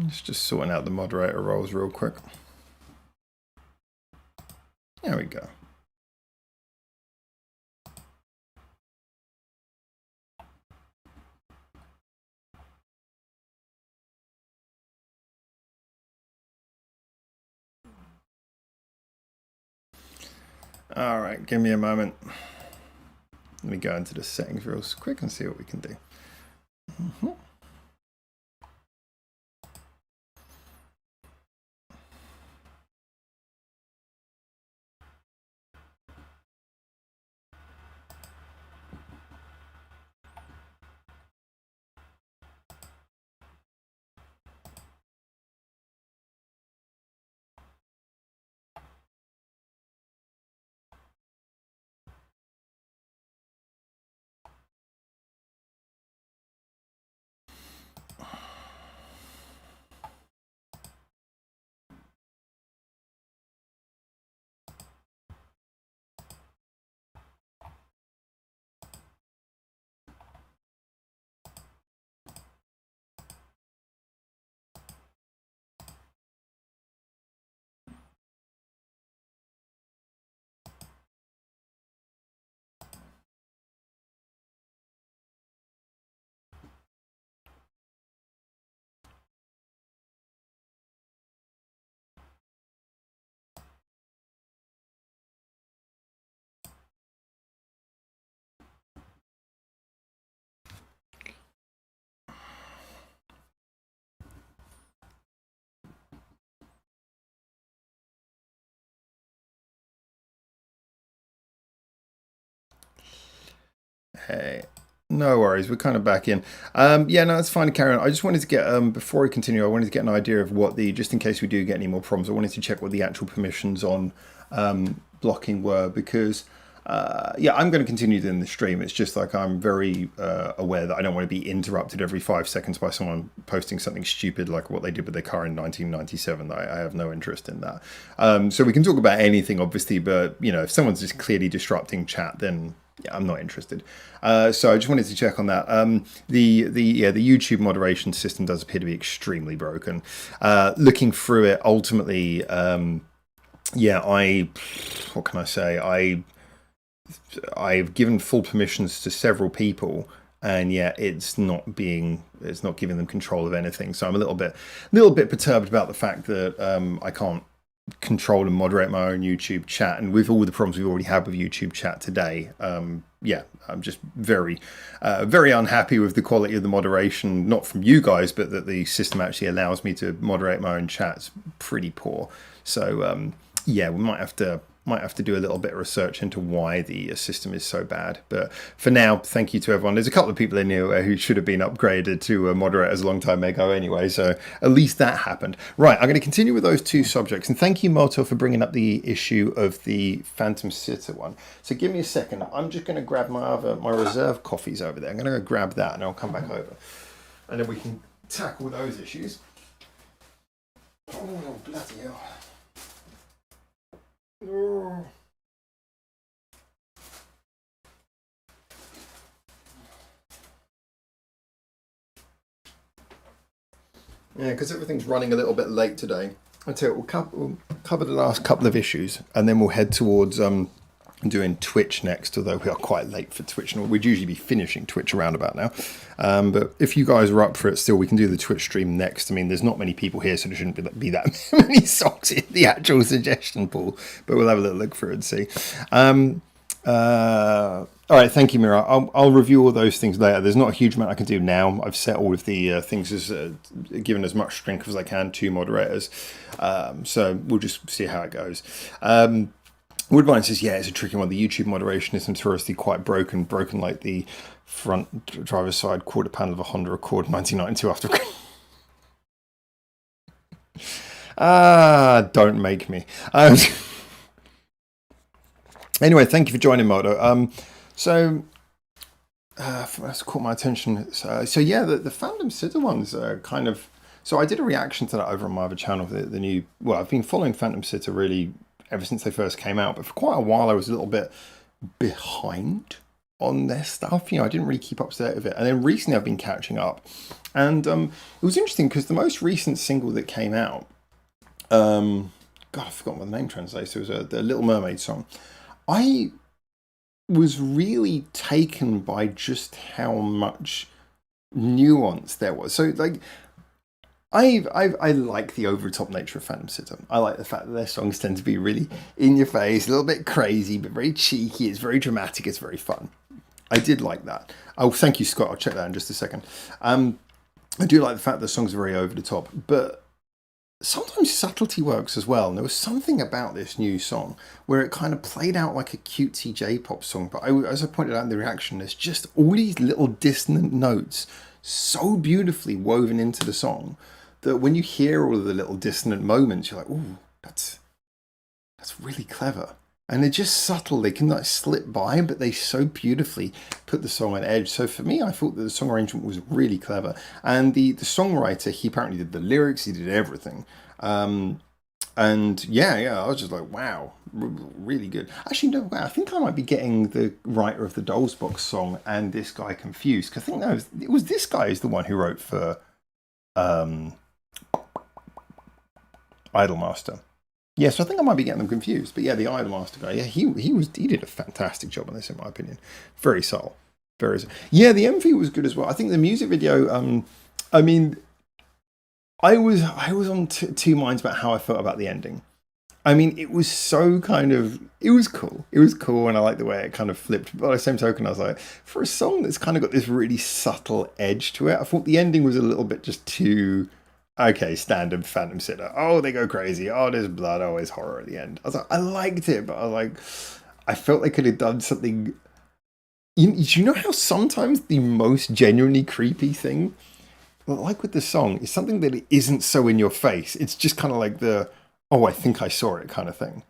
It's just sorting out the moderator roles real quick. There we go. All right, give me a moment. Let me go into the settings real quick and see what we can do. Hey, no worries. We're kind of back in. Yeah, no, it's fine to carry on. I just wanted to get before we continue, I wanted to get an idea of what the just in case we do get any more problems. I wanted to check what the actual permissions on blocking were because yeah, I'm going to continue doing the stream. It's just like I'm very aware that I don't want to be interrupted every 5 seconds by someone posting something stupid like what they did with their car in 1997. I have no interest in that. So we can talk about anything, obviously, but you know, if someone's just clearly disrupting chat, then yeah, I'm not interested. So I just wanted to check on that. The YouTube moderation system does appear to be extremely broken. Looking through it, ultimately, yeah, what can I say? I've given full permissions to several people, and yet it's not giving them control of anything. So I'm a little bit perturbed about the fact that I can't control and moderate my own YouTube chat, and with all the problems we've already had with YouTube chat today, yeah, I'm just very unhappy with the quality of the moderation, not from you guys, but that the system actually allows me to moderate my own chats. Pretty poor. So yeah, we might have to do a little bit of research into why the system is so bad. But for now, thank you to everyone. There's a couple of people in here who should have been upgraded to moderators a long time ago anyway, so at least that happened. Right, I'm going to continue with those two subjects. And thank you, Moto, for bringing up the issue of the Phantom SIITA one. So give me a second. I'm just going to grab my reserve coffees over there. I'm going to go grab that and I'll come back over. And then we can tackle those issues. Oh, bloody hell. Oh. Yeah, because everything's running a little bit late today. I tell you, we'll cover the last couple of issues, and then we'll head towards doing Twitch next. Although we are quite late for Twitch, and we'd usually be finishing Twitch around about now. But if you guys are up for it, still, we can do the Twitch stream next. I mean, there's not many people here, so there shouldn't be that many songs in the actual suggestion pool. But we'll have a little look through it and see. All right, thank you, Mira. I'll review all those things later. There's not a huge amount I can do now. I've set all of the things as given as much strength as I can to moderators. So we'll just see how it goes. Woodbine says, yeah, it's a tricky one. The YouTube moderation is notoriously quite broken like the front driver's side quarter panel of a Honda Accord 1992 after. Don't make me. Anyway, thank you for joining, Moto. So that's caught my attention. So yeah, the Phantom SIITA ones are kind of. So I did a reaction to that over on my other channel. The new. Well, I've been following Phantom SIITA really ever since they first came out, but for quite a while I was a little bit behind on their stuff. You know, I didn't really keep up to date with it, and then recently I've been catching up. And it was interesting because the most recent single that came out, God, I forgot what the name translates to. It was the Little Mermaid song. I was really taken by just how much nuance there was. So, like, I like the over-the-top nature of Phantom SIITA. I like the fact that their songs tend to be really in your face, a little bit crazy, but very cheeky. It's very dramatic. It's very fun. I did like that. Oh, thank you, Scott. I'll check that in just a second. I do like the fact that the songs are very over the top, but sometimes subtlety works as well. And there was something about this new song where it kind of played out like a cutesy J-pop song. But as I pointed out in the reaction, there's just all these little dissonant notes so beautifully woven into the song that when you hear all of the little dissonant moments, you're like, ooh, that's really clever. And they're just subtle. They can like slip by, but they so beautifully put the song on edge. So for me, I thought that the song arrangement was really clever. And the songwriter, he apparently did the lyrics, he did everything. And yeah, I was just like, wow, really good. Actually, no, I think I might be getting the writer of the Dolls Box song and this guy confused. Because I think it was this guy is the one who wrote for Idolmaster. Yes, I think I might be getting them confused. But yeah, the Idolmaster guy, yeah, he did a fantastic job on this, in my opinion. Very subtle. Yeah, the MV was good as well. I think the music video, I mean, I was on two minds about how I felt about the ending. I mean, it was so kind of, it was cool. It was cool, and I like the way it kind of flipped. But by the same token, I was like, for a song that's kind of got this really subtle edge to it, I thought the ending was a little bit just too, okay, standard Phantom SIITA. Oh, they go crazy. Oh, there's blood. Oh, it's horror at the end. I was like, I liked it, but I was like, I felt they could have done something you know how sometimes the most genuinely creepy thing, like with the song, is something that it isn't so in your face. It's just kind of like the, oh, I think I saw it kind of thing.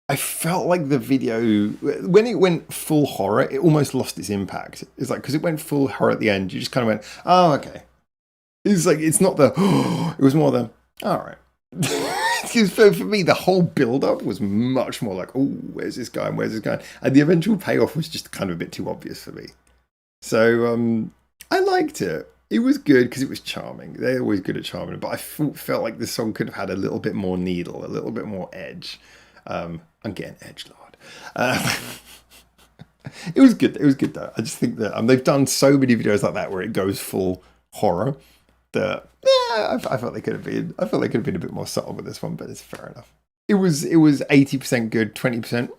I felt like the video, when it went full horror, it almost lost its impact. It's like, because it went full horror at the end, you just kind of went, oh, okay. It's like, it's not the, oh, it was more the, all right. Because for me, the whole build up was much more like, oh, where's this going? Where's this going? And the eventual payoff was just kind of a bit too obvious for me. So I liked it. It was good because it was charming. They're always good at charming, but I felt like the song could have had a little bit more needle, a little bit more edge. I'm getting edgelord. It was good. It was good though. I just think that they've done so many videos like that where it goes full horror that I felt they could have been. I felt they could have been a bit more subtle with this one, but it's fair enough. It was 80% good, 20%.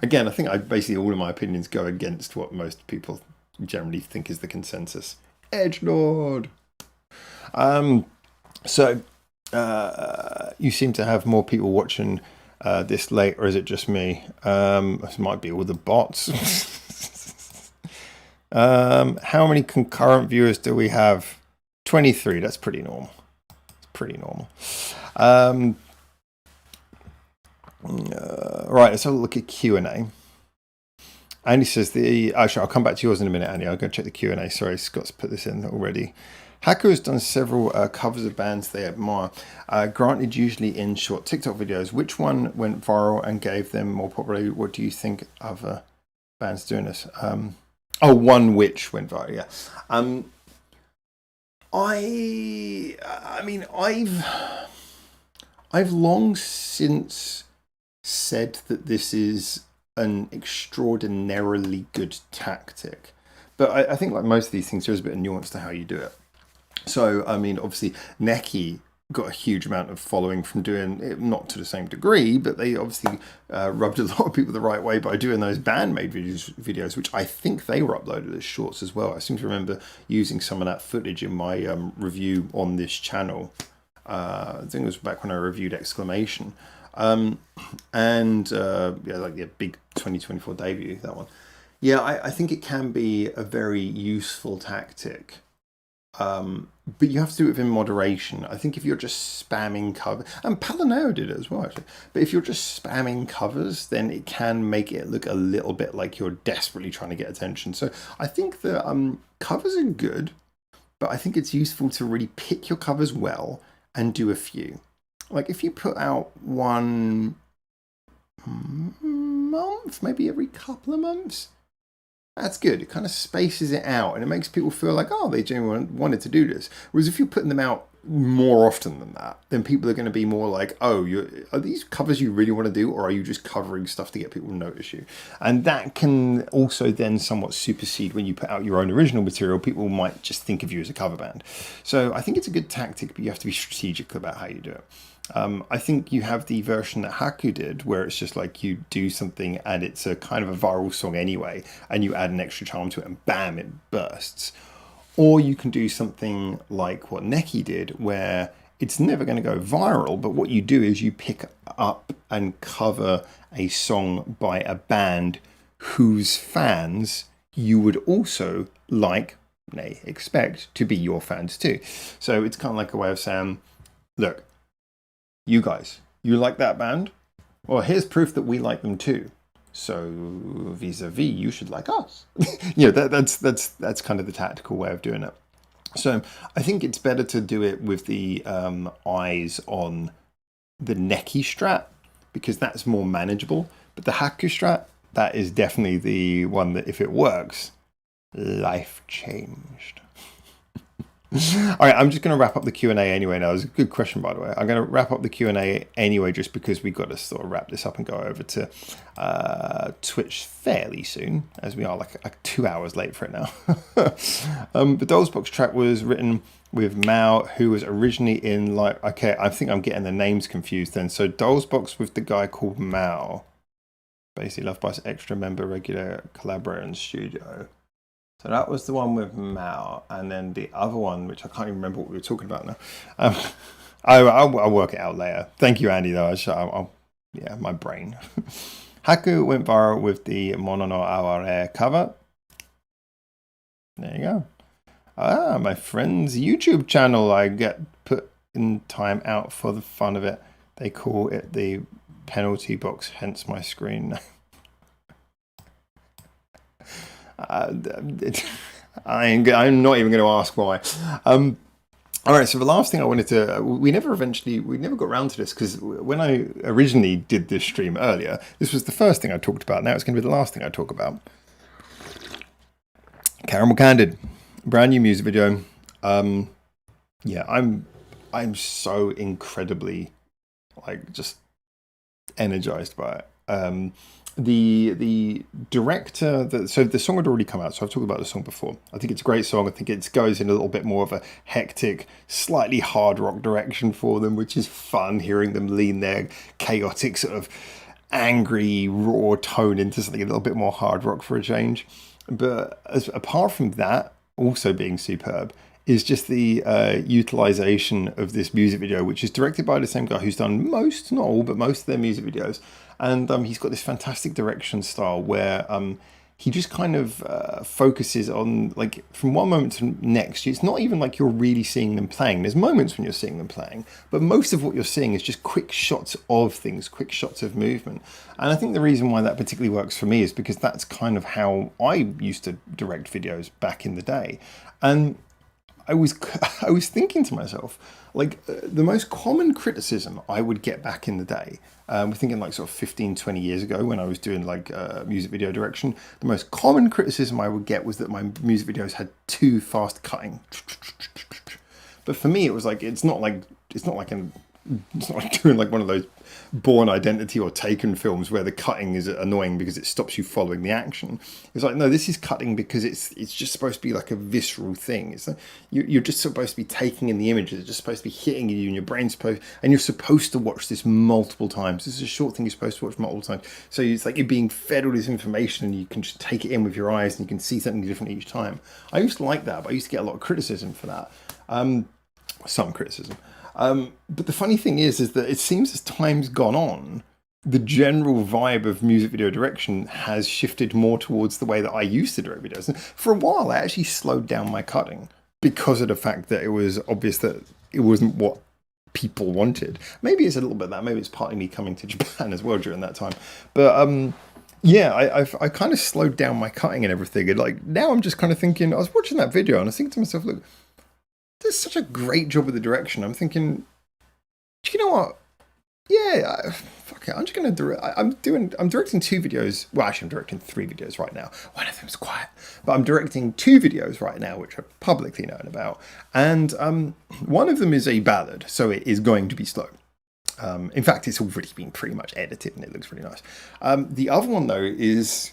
Again, I think basically all of my opinions go against what most people generally think is the consensus. Edgelord. So you seem to have more people watching this late, or is it just me? This might be all the bots. How many concurrent viewers do we have? 23. That's pretty normal. It's pretty normal. Right, let's have a look at Q&A. Andy says actually, I'll come back to yours in a minute, Andy. I'll go check the Q&A. Sorry, Scott's put this in already. Hacker has done several covers of bands they admire, granted usually in short TikTok videos. Which one went viral and gave them more popularity? What do you think other bands doing this? One which went viral, yeah. I mean, I've long since said that this is an extraordinarily good tactic. But I think like most of these things, there's a bit of nuance to how you do it. So, I mean, obviously, Neki got a huge amount of following from doing it, not to the same degree, but they obviously rubbed a lot of people the right way by doing those band-made videos, which I think they were uploaded as shorts as well. I seem to remember using some of that footage in my review on this channel. I think it was back when I reviewed Exclamation. Like the big 2024 debut, that one. Yeah, I think it can be a very useful tactic. But you have to do it within moderation. I think if you're just spamming covers, and Palaneo did it as well, actually. But if you're just spamming covers, then it can make it look a little bit like you're desperately trying to get attention. So I think that covers are good, but I think it's useful to really pick your covers well and do a few. Like if you put out one month, maybe every couple of months, that's good. It kind of spaces it out and it makes people feel like, oh, they genuinely wanted to do this. Whereas if you're putting them out more often than that, then people are going to be more like, oh, are these covers you really want to do, or are you just covering stuff to get people to notice you? And that can also then somewhat supersede when you put out your own original material. People might just think of you as a cover band. So I think it's a good tactic, but you have to be strategic about how you do it. I think you have the version that Haku did, where it's just like you do something and it's a kind of a viral song anyway, and you add an extra charm to it and bam, it bursts. Or you can do something like what Neki did, where it's never going to go viral, but what you do is you pick up and cover a song by a band whose fans you would also like, nay, expect to be your fans too. So it's kind of like a way of saying, look, you guys, you like that band? Well, here's proof that we like them too. So vis-a-vis, you should like us. That's kind of the tactical way of doing it. So I think it's better to do it with the eyes on the Neki strat, because that's more manageable. But the Haku strat, that is definitely the one that if it works, life changed. All right, I'm just going to wrap up the Q&A anyway now. It was a good question, by the way. I'm going to wrap up the Q&A anyway, just because we've got to sort of wrap this up and go over to Twitch fairly soon, as we are like 2 hours late for it now. The BOXX track was written with Mao, who was originally in like... Okay, I think I'm getting the names confused then. So BOXX with the guy called Mao. Basically loved by his extra member, regular collaborator in studio. So that was the one with Mao, and then the other one, which I can't even remember what we were talking about now. I'll work it out later. Thank you, Andy, though. Yeah, my brain. Haku went viral with the Mono no Aware cover. There you go. Ah, my friend's YouTube channel. I get put in time out for the fun of it. They call it the penalty box, hence my screen. I'm not even going to ask why. All right, so the last thing I wanted to, we never got around to this because when I originally did this stream earlier, this was the first thing I talked about. Now it's going to be the last thing I talk about. Caramel Candid, brand new music video. Yeah, I'm so incredibly just energized by it. The director, so the song had already come out, so I've talked about the song before. I think it's a great song. I think it goes in a little bit more of a hectic, slightly hard rock direction for them, which is fun, hearing them lean their chaotic sort of angry, raw tone into something a little bit more hard rock for a change. But apart from that, also being superb, is just the utilization of this music video, which is directed by the same guy who's done most, not all, but most of their music videos. And he's got this fantastic direction style where he just kind of focuses on, from one moment to next. It's not even like you're really seeing them playing. There's moments when you're seeing them playing, but most of what you're seeing is just quick shots of things, quick shots of movement. And I think the reason why that particularly works for me is because that's kind of how I used to direct videos back in the day. And I was thinking to myself, the most common criticism I would get back in the day, we're thinking sort of 15, 20 years ago when I was doing music video direction, the most common criticism I would get was that my music videos had too fast cutting. But for me, it was it's not like doing one of those Born Identity or Taken films where the cutting is annoying because it stops you following the action. It's no, this is cutting because it's just supposed to be a visceral thing. It's you're just supposed to be taking in the images. It's just supposed to be hitting you, and your brain's and you're supposed to watch this multiple times. This is a short thing you're supposed to watch multiple times. So it's you're being fed all this information and you can just take it in with your eyes and you can see something different each time. I used to like that, but I used to get a lot of criticism for that. Some criticism. But the funny thing is that it seems as time's gone on, the general vibe of music video direction has shifted more towards the way that I used to direct videos. And for a while, I actually slowed down my cutting because of the fact that it was obvious that it wasn't what people wanted. Maybe it's a little bit that. Maybe it's partly me coming to Japan as well during that time. But yeah, I kind of slowed down my cutting and everything. And now I'm just kind of thinking, I was watching that video and I was thinking to myself, look, there's such a great job with the direction. I'm thinking, do you know what? Yeah, fuck it. I'm just gonna direct. I'm directing 2 videos. Well, actually, I'm directing 3 videos right now. One of them's quiet, but I'm directing 2 videos right now, which are publicly known about. And one of them is a ballad, so it is going to be slow. In fact, it's already been pretty much edited, and it looks really nice. The other one though is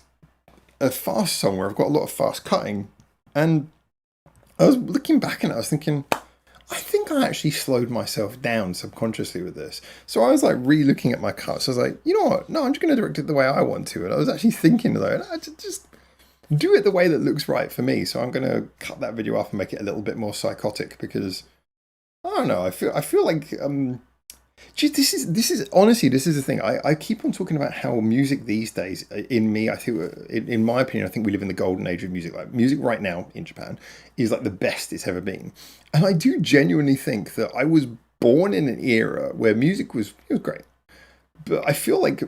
a fast song where I've got a lot of fast cutting, and I was looking back and I was thinking, I think I actually slowed myself down subconsciously with this. So I was re-looking at my cuts. I was like, you know what? No, I'm just going to direct it the way I want to. And I was actually thinking though, I just do it the way that looks right for me. So I'm going to cut that video up and make it a little bit more psychotic because I don't know. I feel like this is honestly, this is the thing. I keep on talking about how music these days, I think, in my opinion, I think we live in the golden age of music. Music right now in Japan is the best it's ever been. And I do genuinely think that I was born in an era where music was great. But I feel like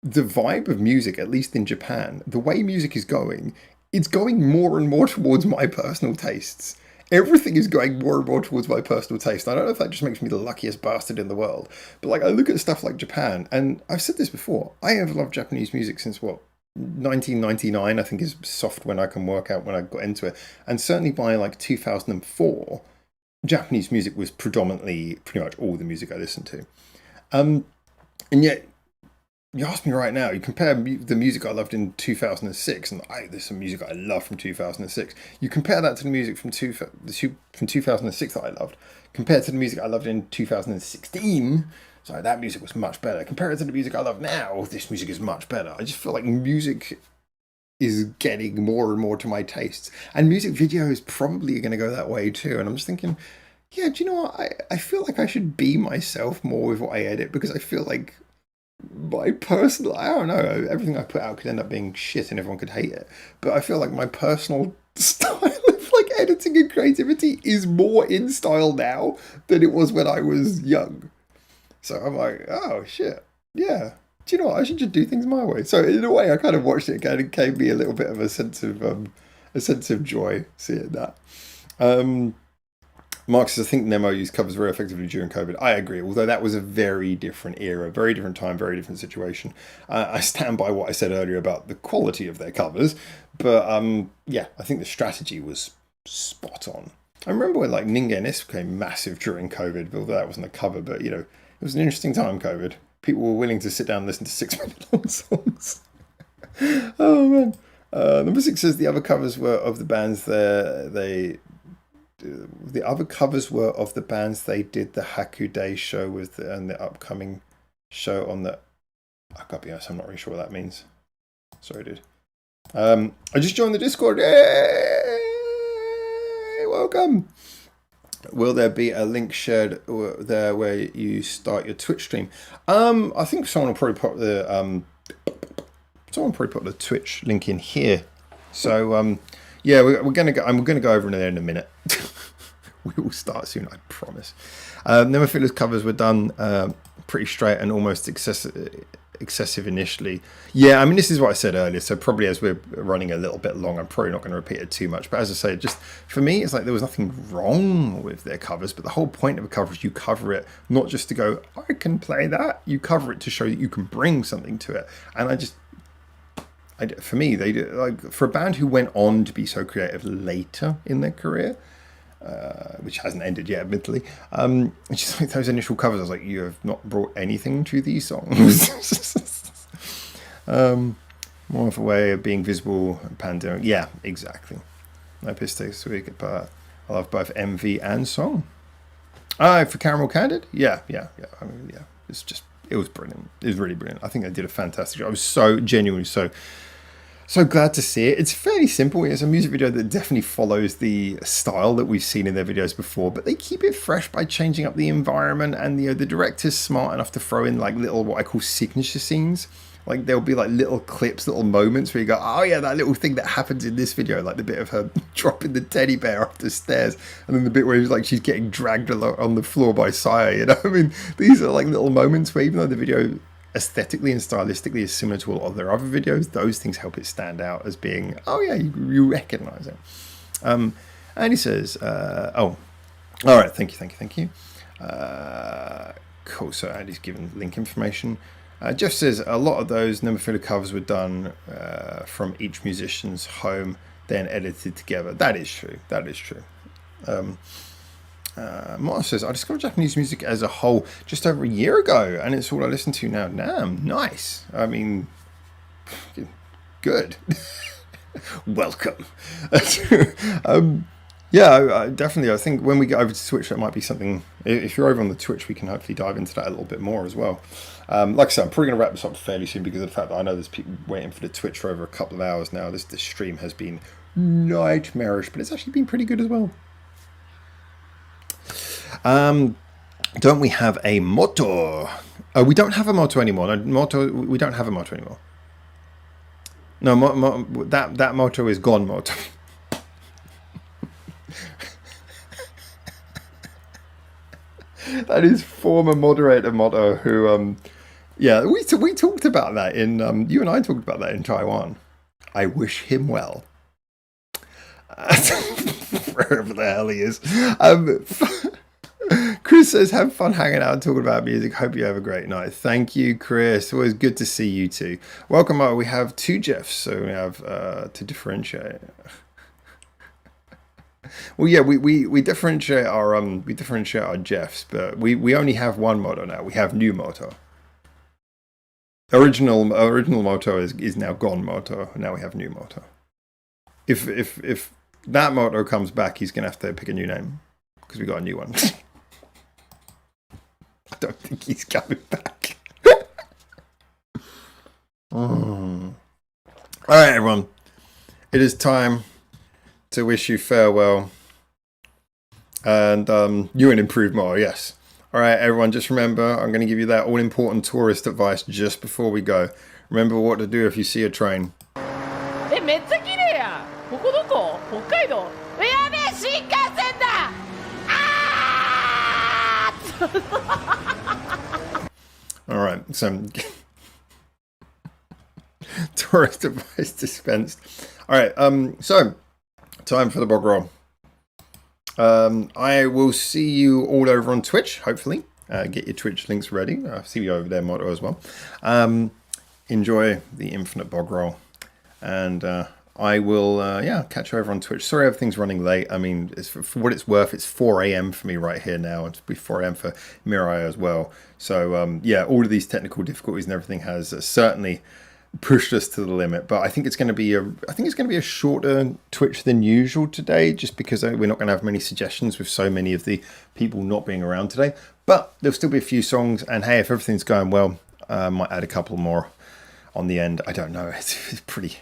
the vibe of music, at least in Japan, the way music is going, it's going more and more towards my personal tastes. Everything is going more and more towards my personal taste. I don't know if that just makes me the luckiest bastard in the world. But I look at stuff like Japan, and I've said this before, I have loved Japanese music since 1999, I think is soft when I can work out when I got into it. And certainly by 2004, Japanese music was predominantly pretty much all the music I listened to. And yet, you ask me right now, you compare the music I loved in 2006, and there's some music I love from 2006. You compare that to the music from 2006 that I loved, compared to the music I loved in 2016. Sorry, that music was much better. Compare it to the music I love now, this music is much better. I just feel like music is getting more and more to my tastes. And music video is probably going to go that way too. And I'm just thinking, yeah, do you know what? I feel like I should be myself more with what I edit, because I feel like my personal, I don't know, everything I put out could end up being shit and everyone could hate it. But I feel like my personal style of like editing and creativity is more in style now than it was when I was young. So I'm like, oh shit, yeah. Do you know what? I should just do things my way. So in a way, I kind of watched it again and it gave me a little bit of a sense of joy seeing that. Um, Mark says, I think Nemo used covers very effectively during COVID. I agree, although that was a very different era, very different time, very different situation. I stand by what I said earlier about the quality of their covers, but yeah, I think the strategy was spot on. I remember when like Ningenis became massive during COVID, although that wasn't a cover, but you know, it was an interesting time, COVID. People were willing to sit down and listen to 6 minute long songs. Oh man. Number six says the other covers were of the bands the other covers were of the bands they did the Haku Day show with and the upcoming show on the. I gotta be honest, I'm not really sure what that means. Sorry, dude. I just joined the Discord. Yay! Welcome. Will there be a link shared there where you start your Twitch stream? I think someone will probably put the Twitch link in here. So yeah, we're gonna go. I'm gonna go over there in a minute. We will start soon, I promise. Nemophilus covers were done pretty straight and almost excessive initially. Yeah, I mean, this is what I said earlier, so probably as we're running a little bit long, I'm probably not going to repeat it too much. But as I say, just for me, it's like there was nothing wrong with their covers, but the whole point of a cover is you cover it not just to go, I can play that. You cover it to show that you can bring something to it. And for me, they do, like for a band who went on to be so creative later in their career, which hasn't ended yet, admittedly. It's just like those initial covers. I was like, you have not brought anything to these songs. More of a way of being visible. Pandemic. Yeah, exactly. No piss takes a week, but I love both MV and song. For Caramel CANDiD? Yeah. I mean, yeah. It was brilliant. It was really brilliant. I think they did a fantastic job. I was so genuinely so glad to see it. It's fairly simple. It's a music video that definitely follows the style that we've seen in their videos before, but they keep it fresh by changing up the environment. And the director's smart enough to throw in like little what I call signature scenes. Like there'll be like little clips, little moments where you go, oh yeah, that little thing that happens in this video, like the bit of her dropping the teddy bear off the stairs, and then the bit where she's getting dragged on the floor by SIITA. You know, I mean, these are like little moments where even though the video aesthetically and stylistically is similar to a lot of their other videos, those things help it stand out as being, oh yeah, you recognize it. And he says, oh, all right, thank you. Cool, so Andy's given link information. Jeff says a lot of those Nemophila covers were done from each musician's home, then edited together. That is true. Mark says, I discovered Japanese music as a whole just over a year ago, and it's all I listen to now. Damn, nice. I mean, good. Welcome. Yeah, definitely. I think when we get over to Twitch, that might be something. If you're over on the Twitch, we can hopefully dive into that a little bit more as well. Like I said, I'm probably going to wrap this up fairly soon because of the fact that I know there's people waiting for the Twitch for over a couple of hours now. This stream has been nightmarish, but it's actually been pretty good as well. Don't we have a motto? Oh, we don't have a motto anymore. We don't have a motto anymore. No, that motto is gone motto. That is former moderator motto who, yeah, we talked about that in, you and I talked about that in Taiwan. I wish him well. Wherever the hell he is. Chris says, have fun hanging out and talking about music. Hope you have a great night. Thank you, Chris. Always good to see you too. Welcome. We have two Jeffs, so we have to differentiate. Well, yeah, we differentiate our Jeffs, but we only have one motto now. We have new motto. Original motto is now gone motto. Now we have new motto. If that motto comes back, he's gonna have to pick a new name because we got a new one. I don't think he's coming back. All right, everyone. It is time to wish you farewell. And you an improved more, yes. All right, everyone, just remember, I'm going to give you that all-important tourist advice just before we go. Remember what to do if you see a train. え、めっちゃ綺麗やん。ここどこ？北海道。やべえ、新幹線だ。All right, so tourist advice dispensed. All right, so time for the bog roll. I will see you all over on Twitch, hopefully. Get your Twitch links ready. I'll see you over there, Motto, as well. Enjoy the infinite bog roll. And I will, catch you over on Twitch. Sorry everything's running late. I mean, for what it's worth, it's 4 a.m. for me right here now. It's 4 a.m. for Mirai as well. So, all of these technical difficulties and everything has certainly pushed us to the limit. But I think it's going to be a shorter Twitch than usual today, just because we're not going to have many suggestions with so many of the people not being around today. But there'll still be a few songs, and hey, if everything's going well, I might add a couple more on the end. I don't know. It's pretty.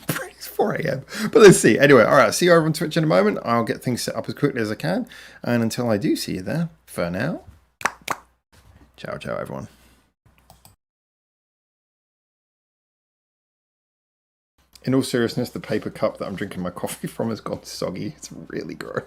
It's 4 a.m. But let's see. Anyway, all right. See you over on Twitch in a moment. I'll get things set up as quickly as I can. And until I do see you there, for now, ciao, ciao, everyone. In all seriousness, the paper cup that I'm drinking my coffee from has gone soggy. It's really gross.